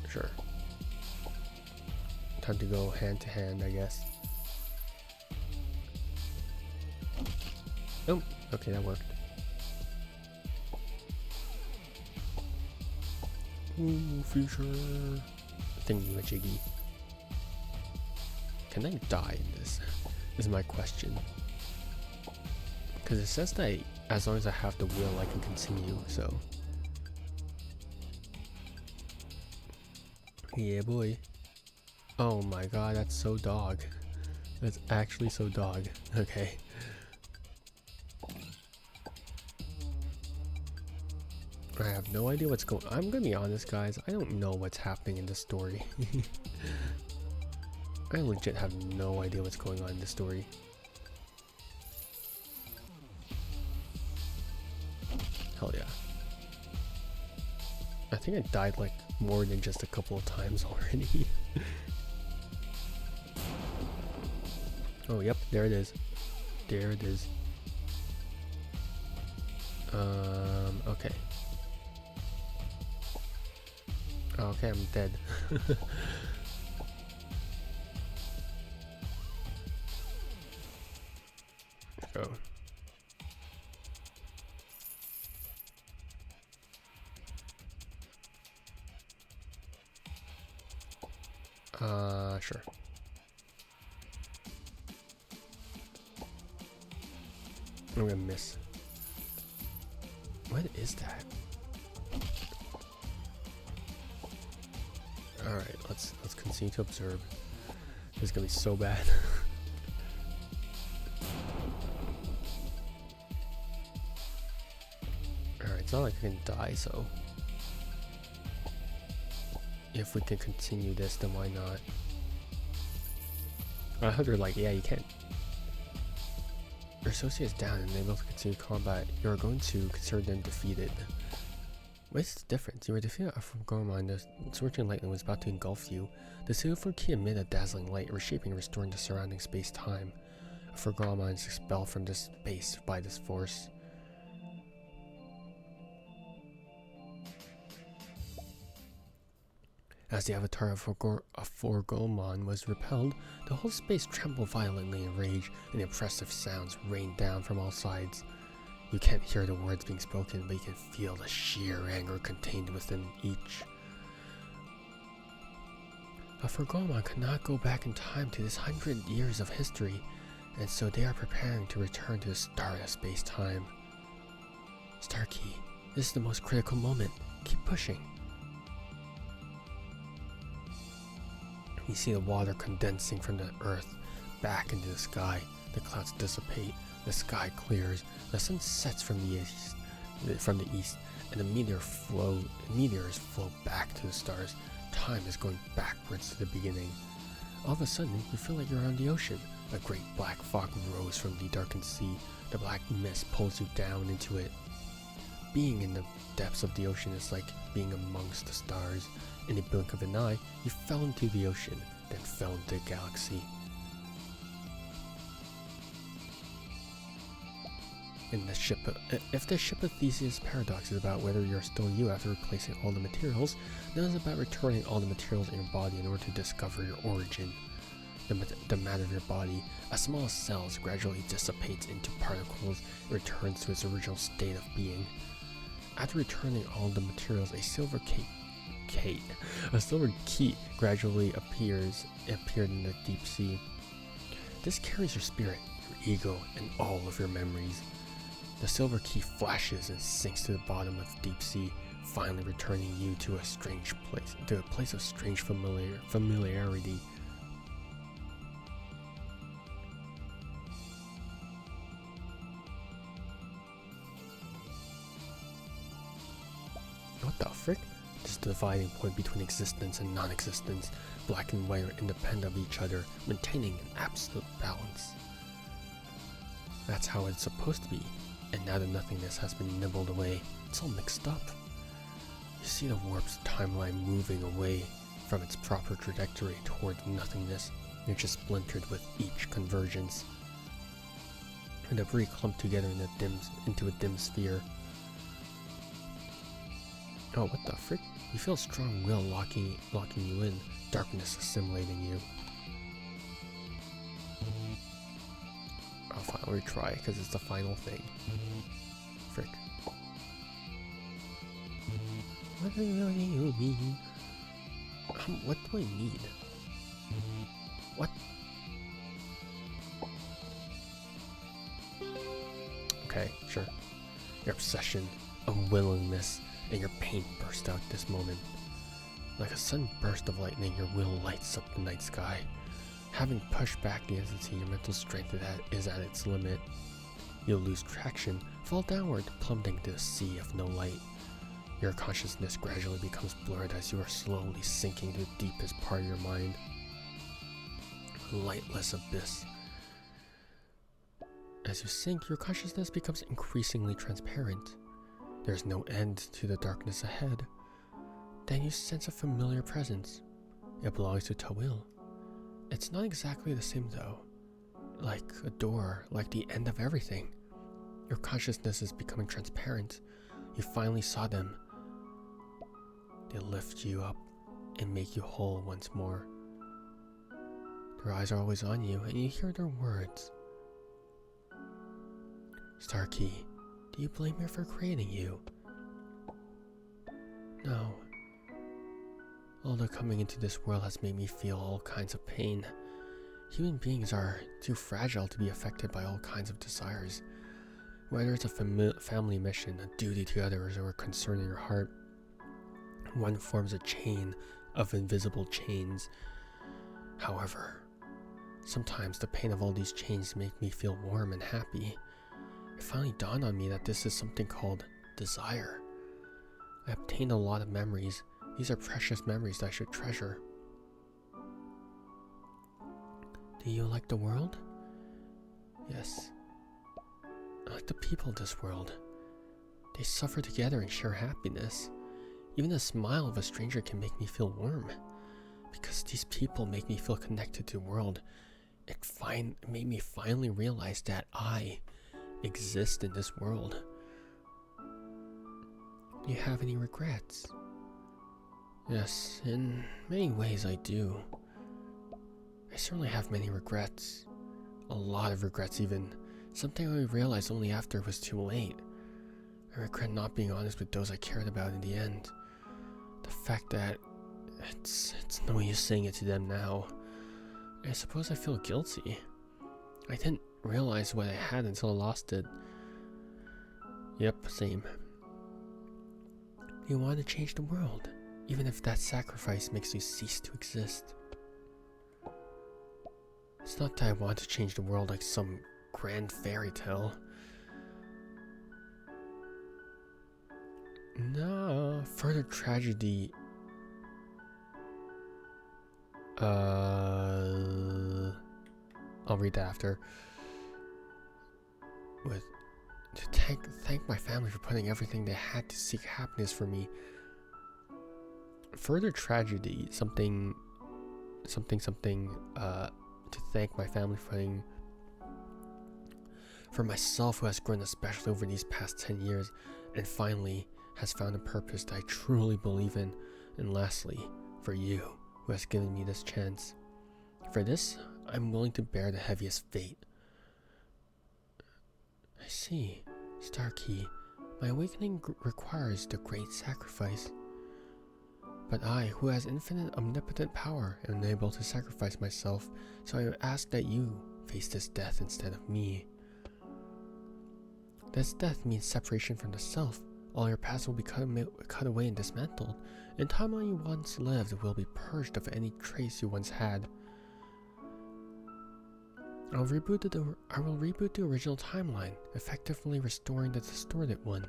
Sure. Time to go hand to hand, I guess. Oh, okay, that worked. Ooh, future thingy-majiggy. Can I die in this? Is my question. Because it says that as long as I have the will, I can continue, so. Yeah, boy. Oh my god, that's so dog. That's actually so dog. Okay. I have no idea what's going on. I'm gonna be honest, guys. I don't know what's happening in this story. I legit have no idea what's going on in this story. Hell yeah. I think I died like more than just a couple of times already. Oh, yep, there it is. There it is. Okay. Okay, I'm dead. Go. Sure. I'm gonna miss. What is that? Alright, let's continue to observe. This is gonna be so bad. Alright, it's not like I can die, so if we can continue this, then why not? I heard they're like, yeah, you can. Your associate is down and unable to continue combat. You are going to consider them defeated. What's the difference? You were defeated from Gorman. The swirling lightning was about to engulf you. The silver key emitted a dazzling light, reshaping and restoring the surrounding space-time. A Fergalman is expelled from this space by this force. As the avatar of Fergalman was repelled, the whole space trembled violently in rage, and impressive sounds rained down from all sides. You can't hear the words being spoken, but you can feel the sheer anger contained within each. A Fergalman could not go back in time to this 100 years of history, and so they are preparing to return to the start of space-time. Starkey, this is the most critical moment. Keep pushing. You see the water condensing from the earth back into the sky. The clouds dissipate, the sky clears, the sun sets from the east, and the meteors flow back to the stars. Time is going backwards to the beginning. All of a sudden, you feel like you're on the ocean. A great black fog rose from the darkened sea. The black mist pulls you down into it. Being in the depths of the ocean is like being amongst the stars. In the blink of an eye, you fell into the ocean, then fell into the galaxy. If the ship of Theseus paradox is about whether you're still you after replacing all the materials, then it's about returning all the materials in your body in order to discover your origin. The matter of your body, as small as cells, gradually dissipates into particles and returns to its original state of being. After returning all the materials, a silver key gradually appeared in the deep sea. This carries your spirit, your ego, and all of your memories. The silver key flashes and sinks to the bottom of the deep sea, finally returning you to a strange place, to a place of strange familiarity. What the frick? This is the dividing point between existence and non-existence. Black and white are independent of each other, maintaining an absolute balance. That's how it's supposed to be, and now that nothingness has been nibbled away, it's all mixed up. You see the warp's timeline moving away from its proper trajectory toward nothingness, which is splintered with each convergence. The debris clumped together into a dim sphere. Oh, what the frick? You feel a strong will locking you in, darkness assimilating you. I'll finally retry, because it's the final thing. Frick. What do you mean? What do I need? What? Okay, sure. Your obsession, unwillingness, and your pain burst out this moment. Like a sudden burst of lightning, your will lights up the night sky. Having pushed back the entity, your mental strength is at its limit. You'll lose traction, fall downward, plummeting to a sea of no light. Your consciousness gradually becomes blurred as you are slowly sinking to the deepest part of your mind. A lightless abyss. As you sink, your consciousness becomes increasingly transparent. There's no end to the darkness ahead. Then you sense a familiar presence. It belongs to Tawil. It's not exactly the same though. Like a door, like the end of everything. Your consciousness is becoming transparent. You finally saw them. They lift you up and make you whole once more. Their eyes are always on you, and you hear their words. Starkey, do you blame her for creating you? No. Although coming into this world has made me feel all kinds of pain. Human beings are too fragile to be affected by all kinds of desires. Whether it's a family mission, a duty to others, or a concern in your heart, one forms a chain of invisible chains. However, sometimes the pain of all these chains make me feel warm and happy. It finally dawned on me that this is something called desire. I obtained a lot of memories. These are precious memories that I should treasure. Do you like the world? Yes. I like the people of this world. They suffer together and share happiness. Even the smile of a stranger can make me feel warm. Because these people make me feel connected to the world. It made me finally realize that I exist in this world. Do you have any regrets? Yes, in many ways I do. I certainly have many regrets. A lot of regrets even. Something I realized only after it was too late. I regret not being honest with those I cared about in the end. The fact that it's no use saying it to them now. I suppose I feel guilty. I didn't realize what I had until I lost it. Yep, same. You want to change the world, even if that sacrifice makes you cease to exist. It's not that I want to change the world like some grand fairy tale. No, further tragedy. I'll read that after. To thank my family for putting everything they had to seek happiness for me. Further tragedy, something, to thank my family for putting, for myself who has grown especially over these past 10 years and finally has found a purpose that I truly believe in, and lastly, for you who has given me this chance. For this, I'm willing to bear the heaviest fate. I see, Starkey, my awakening requires the great sacrifice. But I, who has infinite omnipotent power, am unable to sacrifice myself, so I ask that you face this death instead of me. This death means separation from the self. All your past will be cut away and dismantled, and time you once lived will be purged of any trace you once had. I will reboot the original timeline, effectively restoring the distorted one.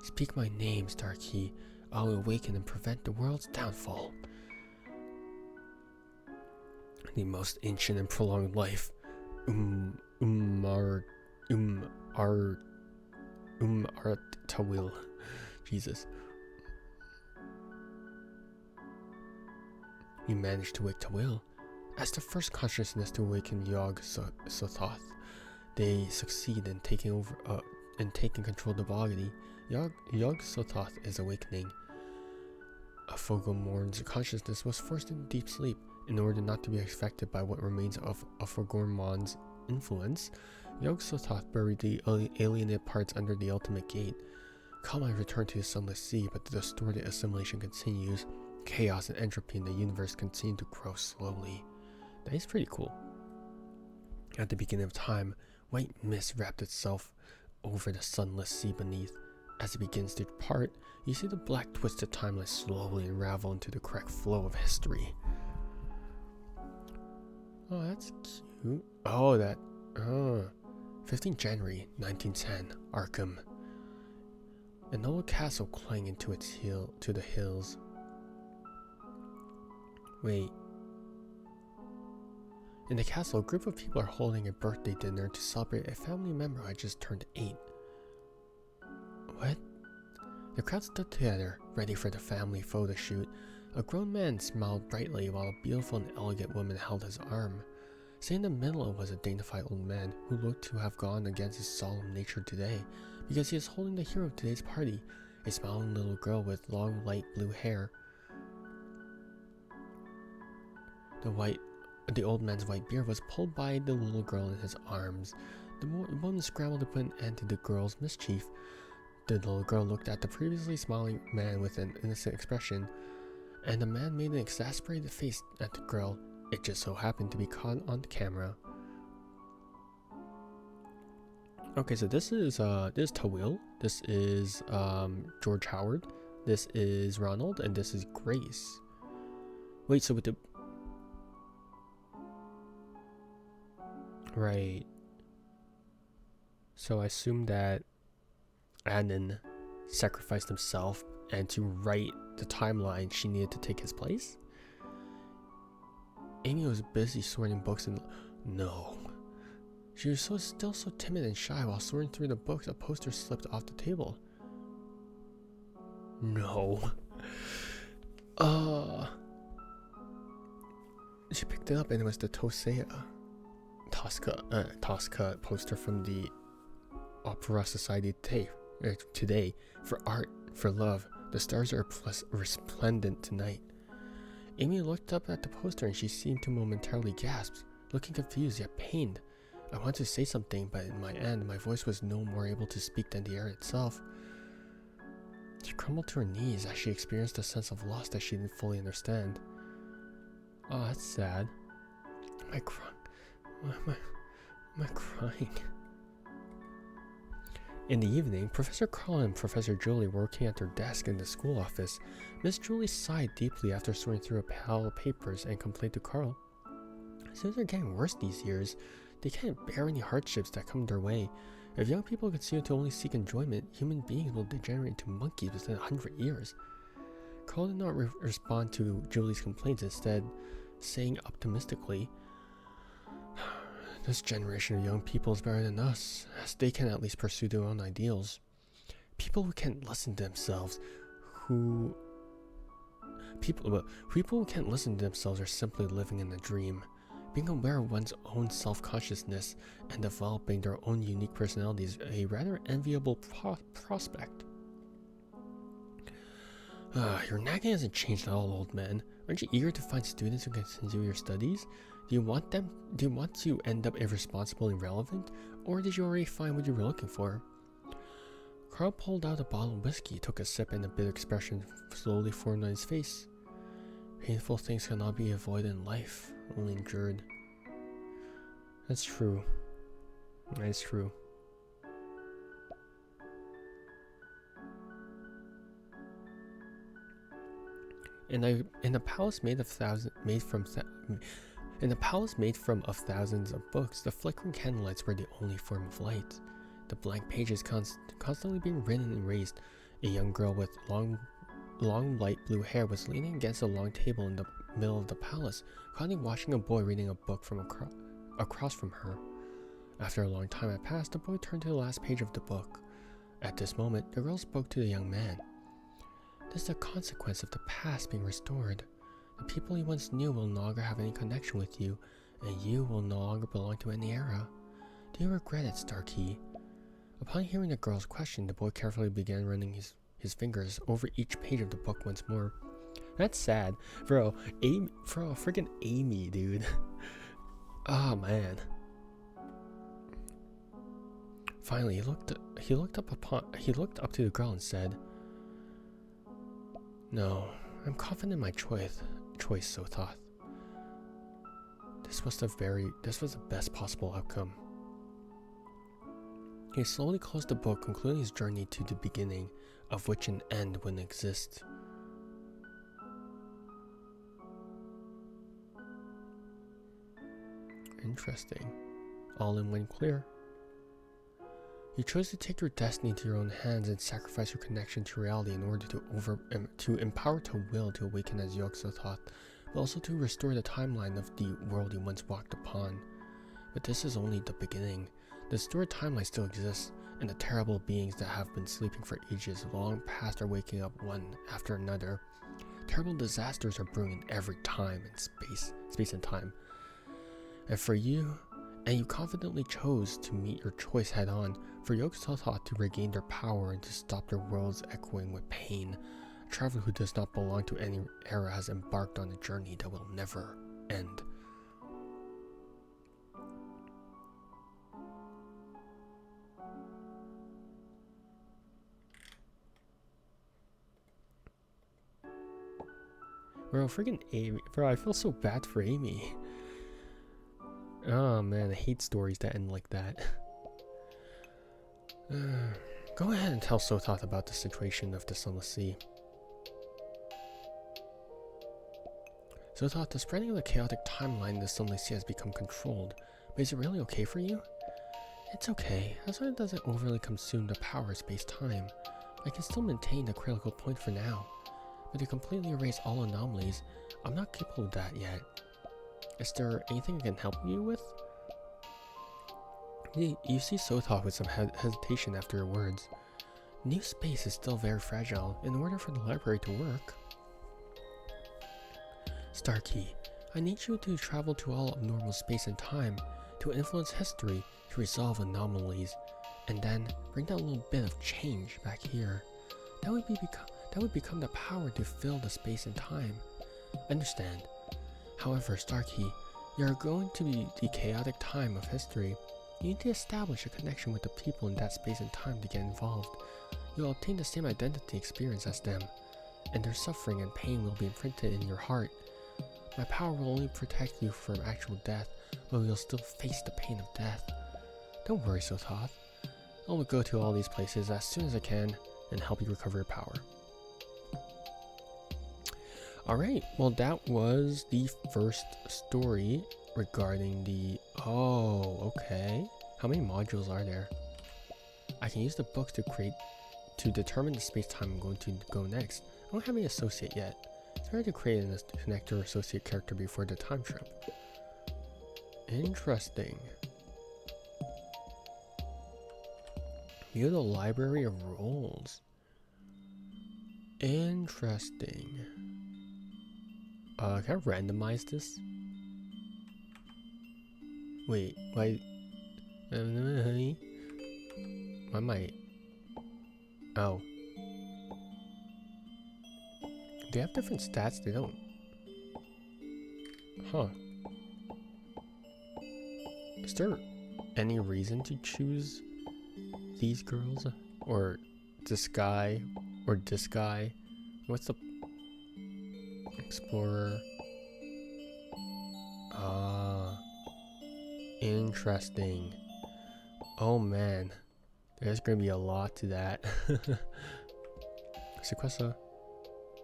Speak my name, Starkey. I will awaken and prevent the world's downfall. The most ancient and prolonged life. Tawil. Jesus. You managed to wake Tawil. As the first consciousness to awaken Yog Sothoth, they succeed in taking control of the body. Yog Sothoth is awakening. Afogormon's consciousness was forced into deep sleep in order not to be affected by what remains of Afogormon's influence. Yog Sothoth buried the alienated parts under the ultimate gate. Kalmai returned to the sunless sea, but the distorted assimilation continues. Chaos and entropy in the universe continue to grow slowly. That is pretty cool. At the beginning of time, white mist wrapped itself over the sunless sea beneath. As it begins to depart, you see the black twisted timeline slowly unravel into the correct flow of history. Oh, that's cute. Oh, 15 January 1910, Arkham. An old castle clinging to the hills. Wait. In the castle, a group of people are holding a birthday dinner to celebrate a family member who had just turned 8. What? The crowd stood together, ready for the family photo shoot. A grown man smiled brightly while a beautiful and elegant woman held his arm. Sitting in the middle was a dignified old man who looked to have gone against his solemn nature today, because he is holding the hero of today's party, a smiling little girl with long light blue hair. The old man's white beard was pulled by the little girl in his arms. The woman scrambled to put an end to the girl's mischief. The little girl looked at the previously smiling man with an innocent expression, and the man made an exasperated face at the girl. It just so happened to be caught on camera. Okay, so this is Tawil, this is George Howard, this is Ronald, and this is Grace. Wait, so with the right. So I assume that Annan sacrificed himself, and to write the timeline, she needed to take his place? Amy was busy sorting books and... No. She was still so timid and shy while sorting through the books. A poster slipped off the table. No. She picked it up and it was the Tosca poster from the Opera Society today. For art, for love, the stars are resplendent tonight. Amy looked up at the poster and she seemed to momentarily gasp, looking confused yet pained. I wanted to say something, but in my end, my voice was no more able to speak than the air itself. She crumbled to her knees as she experienced a sense of loss that she didn't fully understand. Oh, that's sad. Am I crying? Am I crying? In the evening, Professor Carl and Professor Julie were working at their desk in the school office. Miss Julie sighed deeply after sorting through a pile of papers and complained to Carl. Things are getting worse these years. They can't bear any hardships that come their way. If young people continue to only seek enjoyment, human beings will degenerate into monkeys within 100 years. Carl did not respond to Julie's complaints, instead saying optimistically, "This generation of young people is better than us, as they can at least pursue their own ideals. People who can't listen to themselves, people who can't listen to themselves are simply living in a dream. Being aware of one's own self-consciousness and developing their own unique personality is a rather enviable prospect." Your nagging hasn't changed at all, old man. Aren't you eager to find students who can continue your studies? Do you want to end up irresponsible and irrelevant, or did you already find what you were looking for? Carl pulled out a bottle of whiskey, took a sip, and a bitter expression slowly formed on his face. Painful things cannot be avoided in life, only endured. That's true. That's true. In a palace made from thousands of books, the flickering candlelights were the only form of light. The blank pages constantly being written and erased. A young girl with long light blue hair was leaning against a long table in the middle of the palace, calmly watching a boy reading a book from across from her. After a long time had passed, the boy turned to the last page of the book. At this moment, the girl spoke to the young man. "This is the consequence of the past being restored. The people you once knew will no longer have any connection with you, and you will no longer belong to any era. Do you regret it, Starkey?" Upon hearing the girl's question, the boy carefully began running his fingers over each page of the book once more. That's sad. Bro, freaking Amy, dude. Oh, man. Finally, he looked up to the girl and said, "No, I'm confident in my choice, so thought. This was the best possible outcome." He slowly closed the book, concluding his journey to the beginning, of which an end wouldn't exist. Interesting. All in went clear. You chose to take your destiny into your own hands and sacrifice your connection to reality in order to empower to will to awaken as Yogso thought, but also to restore the timeline of the world you once walked upon. But this is only the beginning. The distorted timeline still exists, and the terrible beings that have been sleeping for ages long past are waking up one after another. Terrible disasters are brewing in every time and space and time. And you confidently chose to meet your choice head on, for Yog-Sothoth to regain their power and to stop their worlds echoing with pain. A traveler who does not belong to any era has embarked on a journey that will never end. Bro, freaking Amy. Bro, I feel so bad for Amy. Oh man, I hate stories that end like that. Go ahead and tell Sothoth about the situation of the Sunless Sea. Sothoth, the spreading of the chaotic timeline in the Sunless Sea has become controlled. But is it really okay for you? It's okay, as long as it doesn't overly consume the power of space-time. I can still maintain the critical point for now. But to completely erase all anomalies, I'm not capable of that yet. Is there anything I can help you with? You see Sothoth with some hesitation after her words. New space is still very fragile. In order for the library to work, Starkey, I need you to travel to all abnormal space and time, to influence history, to resolve anomalies, and then bring that little bit of change back here. That would become the power to fill the space and time. Understand? However, Starkey, you are going to be the chaotic time of history. You need to establish a connection with the people in that space and time to get involved. You'll obtain the same identity experience as them, and their suffering and pain will be imprinted in your heart. My power will only protect you from actual death, but you'll still face the pain of death. Don't worry, Sothoth. I will go to all these places as soon as I can and help you recover your power. Alright, well that was the first story regarding the... Oh, okay. How many modules are there? I can use the books to determine the space-time I'm going to go next. I don't have any associate yet. It's hard to create a connector or associate character before the time trip. Interesting. View the library of roles. Interesting. Can I randomize this? Wait, why? Why am I? Oh. They have different stats? They don't. Huh. Is there any reason to choose these girls? Or this guy? Or this guy? What's the... Explorer? Ah. Interesting. Oh man. There's gonna be a lot to that. Sequester.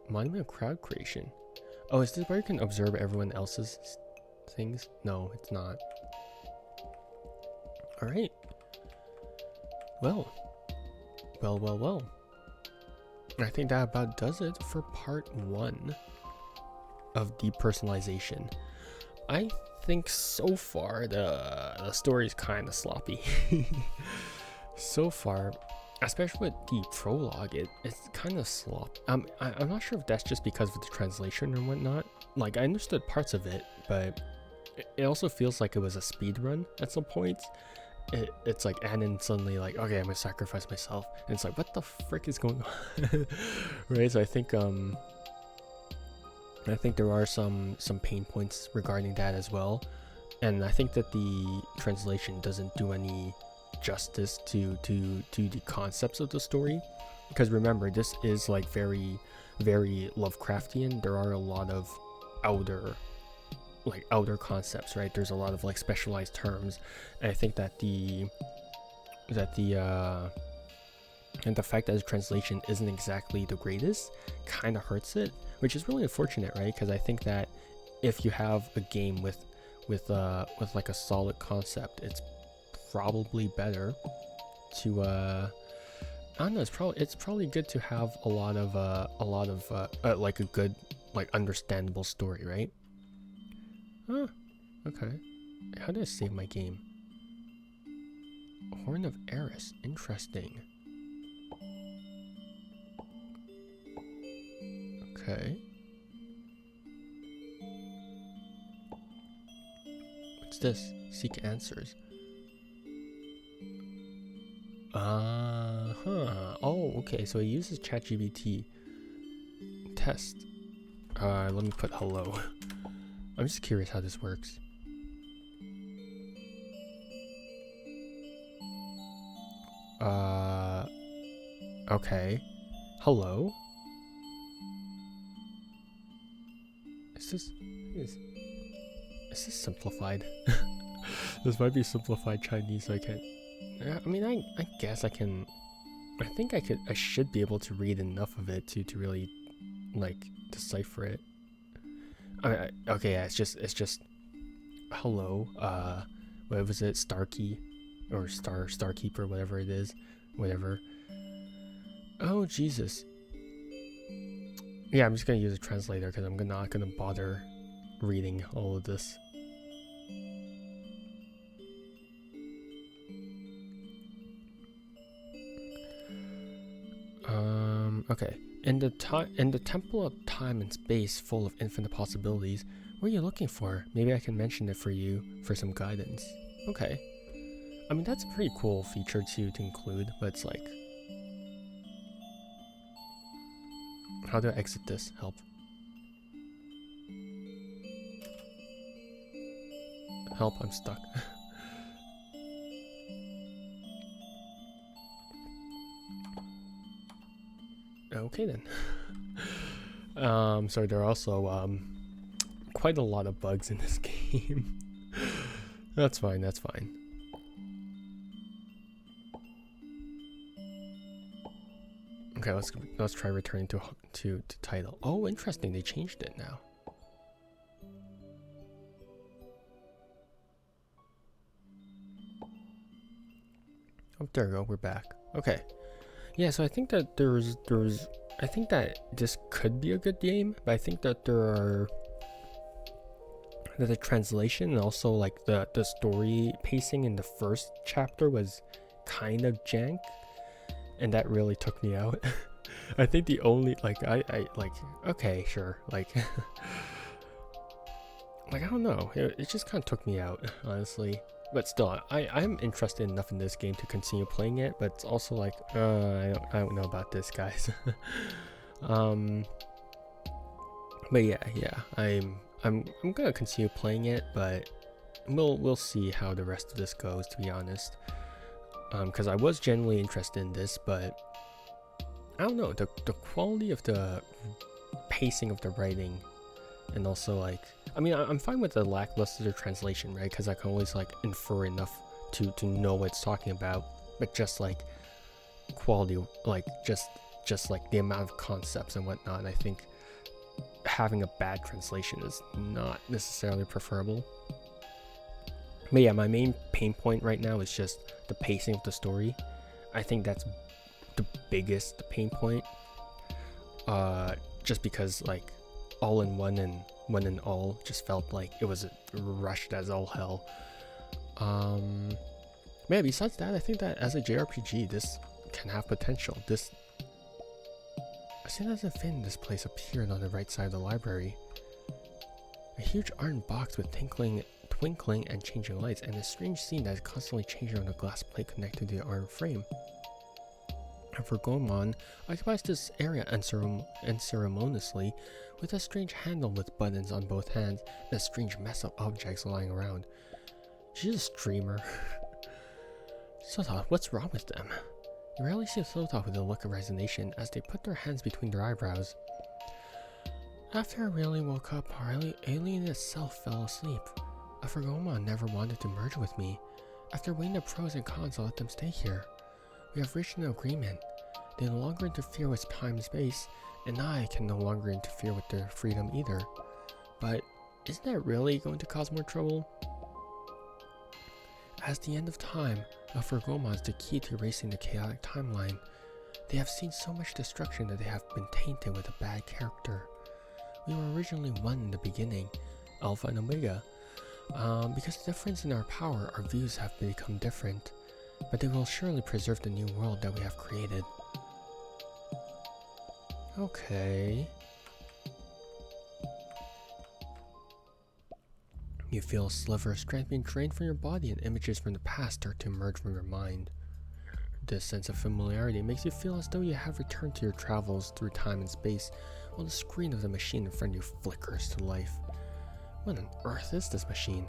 Monument of crowd creation. Oh, is this where you can observe everyone else's things? No, it's not. Alright. Well. I think that about does it for part 1 of depersonalization. I think so far the story is kind of sloppy. So far, especially with the prologue, it's kind of sloppy. I'm not sure if that's just because of the translation or whatnot. Like, I understood parts of it, but it also feels like it was a speed run at some points. It's like, and then suddenly like, okay, I'm gonna sacrifice myself, and it's like, what the frick is going on? Right? So I think there are some pain points regarding that as well, and I think that the translation doesn't do any justice to the concepts of the story, because remember, this is like very Lovecraftian. There are a lot of outer concepts, right? There's a lot of like specialized terms, and I think that the fact that the translation isn't exactly the greatest kind of hurts it, which is really unfortunate, right? Because I think that if you have a game with like a solid concept, it's probably better to I don't know, it's probably good to have a lot of like a good, like, understandable story, right? Huh, okay. How do I save my game? Horn of Eris, interesting. Okay. What's this? Seek answers. Oh, okay. So it uses ChatGPT. Test. Let me put hello. I'm just curious how this works. Okay. Hello? Is this simplified? This might be simplified Chinese, so I can't. I mean, I guess I can. I think I should be able to read enough of it to really, like, decipher it. Okay, yeah, it's just. Hello. What was it? Starkey, or Starkeeper, whatever it is, whatever. Oh Jesus. Yeah, I'm just gonna use a translator because I'm not gonna bother reading all of this. Okay. In the temple of time and space, full of infinite possibilities, what are you looking for? Maybe I can mention it for you for some guidance. Okay. I mean, that's a pretty cool feature to include, but it's like, how do I exit this? Help. Help, I'm stuck. Okay then. So there are also quite a lot of bugs in this game. That's fine, that's fine. Okay, let's try returning to title. Oh, interesting, they changed it now. Oh, there we go, we're back. Okay. Yeah, so I think that I think that this could be a good game, but I think that that the translation and also like the story pacing in the first chapter was kind of jank, and that really took me out. I think the only like I like, okay, sure, like like I don't know, it just kind of took me out, honestly. But still, I'm interested enough in this game to continue playing it, but it's also like, I don't know about this, guys. But yeah, I'm gonna continue playing it, but we'll see how the rest of this goes, to be honest. Because I was genuinely interested in this, but I don't know, the quality of the pacing of the writing, and also like, I mean, I'm fine with the lackluster translation, right? Because I can always like infer enough to know what it's talking about, but just like quality, like just like the amount of concepts and whatnot, I think having a bad translation is not necessarily preferable. But yeah, my main pain point right now is just the pacing of the story. I think that's the biggest pain point. Just because like all in one and all just felt like it was rushed as all hell. Yeah, besides that, I think that as a JRPG, this can have potential. As soon as a fin this place appeared on the right side of the library. A huge iron box with twinkling and changing lights, and a strange scene that is constantly changing on the glass plate connected to the iron frame. Vergomon occupies this area unceremoniously, with a strange handle with buttons on both hands and a strange mess of objects lying around. She's a streamer. Sota, what's wrong with them? You rarely see Sota with a look of resignation as they put their hands between their eyebrows. After I really woke up, our alien itself fell asleep. Vergomon never wanted to merge with me. After weighing the pros and cons, I let them stay here. We have reached an agreement. They no longer interfere with time and space, and I can no longer interfere with their freedom either. But isn't that really going to cause more trouble? As the end of time, Vergomon is the key to erasing the chaotic timeline. They have seen so much destruction that they have been tainted with a bad character. We were originally one in the beginning, Alpha and Omega. Because of the difference in our power, our views have become different, but they will surely preserve the new world that we have created. Okay. You feel a sliver of strength being drained from your body, and images from the past start to emerge from your mind. This sense of familiarity makes you feel as though you have returned to your travels through time and space, while the screen of the machine in front of you flickers to life. What on earth is this machine?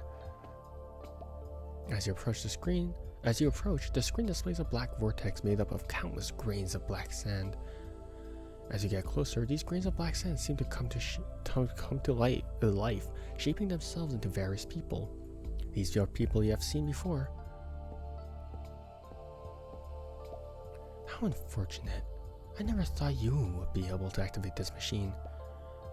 As you approach, the screen displays a black vortex made up of countless grains of black sand. As you get closer, these grains of black sand seem to come to life, shaping themselves into various people. These are people you have seen before. How unfortunate. I never thought you would be able to activate this machine.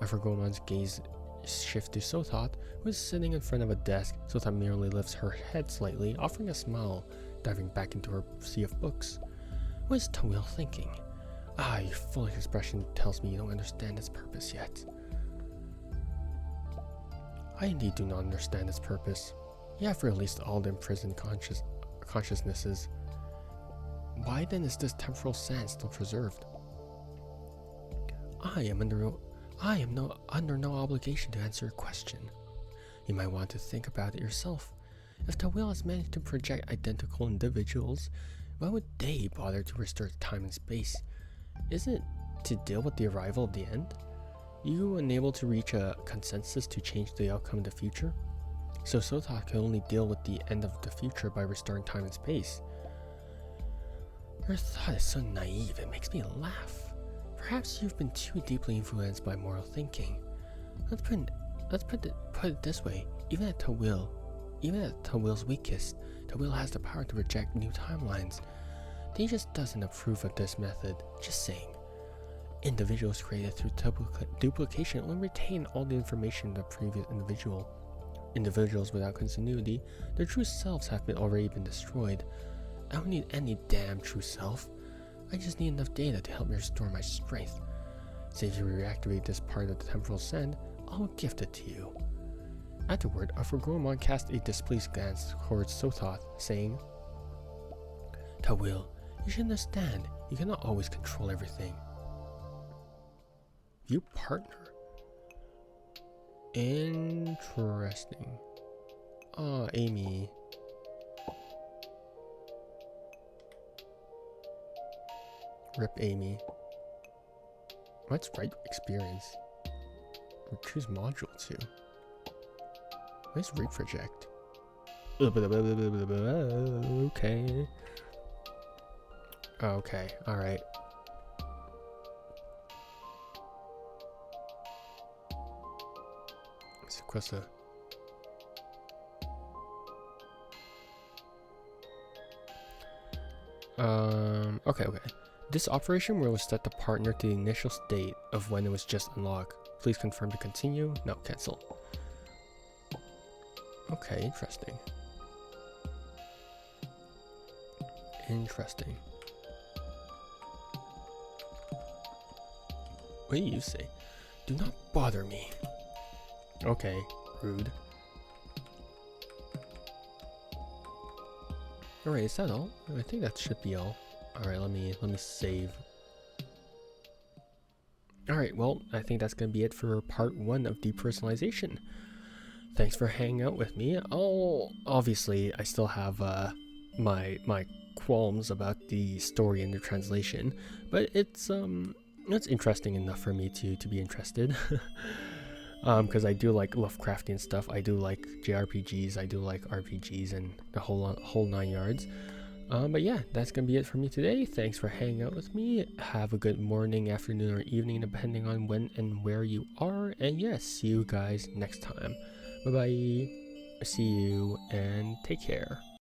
Afrogomon's gaze shifts to Sothot, who is sitting in front of a desk. Sothot merely lifts her head slightly, offering a smile, diving back into her sea of books. What is Tawil thinking? Your full expression tells me you don't understand its purpose yet. I indeed do not understand its purpose. You have released all the imprisoned consciousnesses. Why then is this temporal sand still preserved? I am under no obligation to answer your question. You might want to think about it yourself. If Tawil has managed to project identical individuals, why would they bother to restore time and space? Isn't it to deal with the arrival of the end? You unable to reach a consensus to change the outcome of the future? So Sothot can only deal with the end of the future by restoring time and space. Your thought is so naive, it makes me laugh. Perhaps you've been too deeply influenced by moral thinking. Let's put it this way, even at Tawil's weakest, Tawil has the power to reject new timelines. He just doesn't approve of this method, just saying. Individuals created through duplication will retain all the information of the previous individual. Individuals without continuity, their true selves have already been destroyed. I don't need any damn true self. I just need enough data to help me restore my strength. Say if you reactivate this part of the temporal sand, I'll gift it to you. Afterward, Afrogomon cast a displeased glance towards Sothot, saying, Tawil, you should understand, you cannot always control everything. View partner. Interesting. Amy. Rip Amy. Let's write experience. We'll choose module 2. Let's reproject. Okay. Okay, alright. Sequester. Okay. This operation will set the partner to the initial state of when it was just unlocked. Please confirm to continue. No, cancel. Okay, interesting. What do you say? Do not bother me. Okay, rude. Alright, is that all? I think that should be all. Alright, let me save. Alright, well, I think that's gonna be it for part 1 of depersonalization. Thanks for hanging out with me. Obviously, I still have my qualms about the story and the translation, but it's interesting enough for me to be interested. Because I do like Lovecraftian stuff. I do like JRPGs. I do like RPGs and the whole 9 yards. But yeah, that's gonna be it for me today. Thanks for hanging out with me. Have a good morning, afternoon, or evening, depending on when and where you are. And yes, see you guys next time. Bye bye. See you and take care.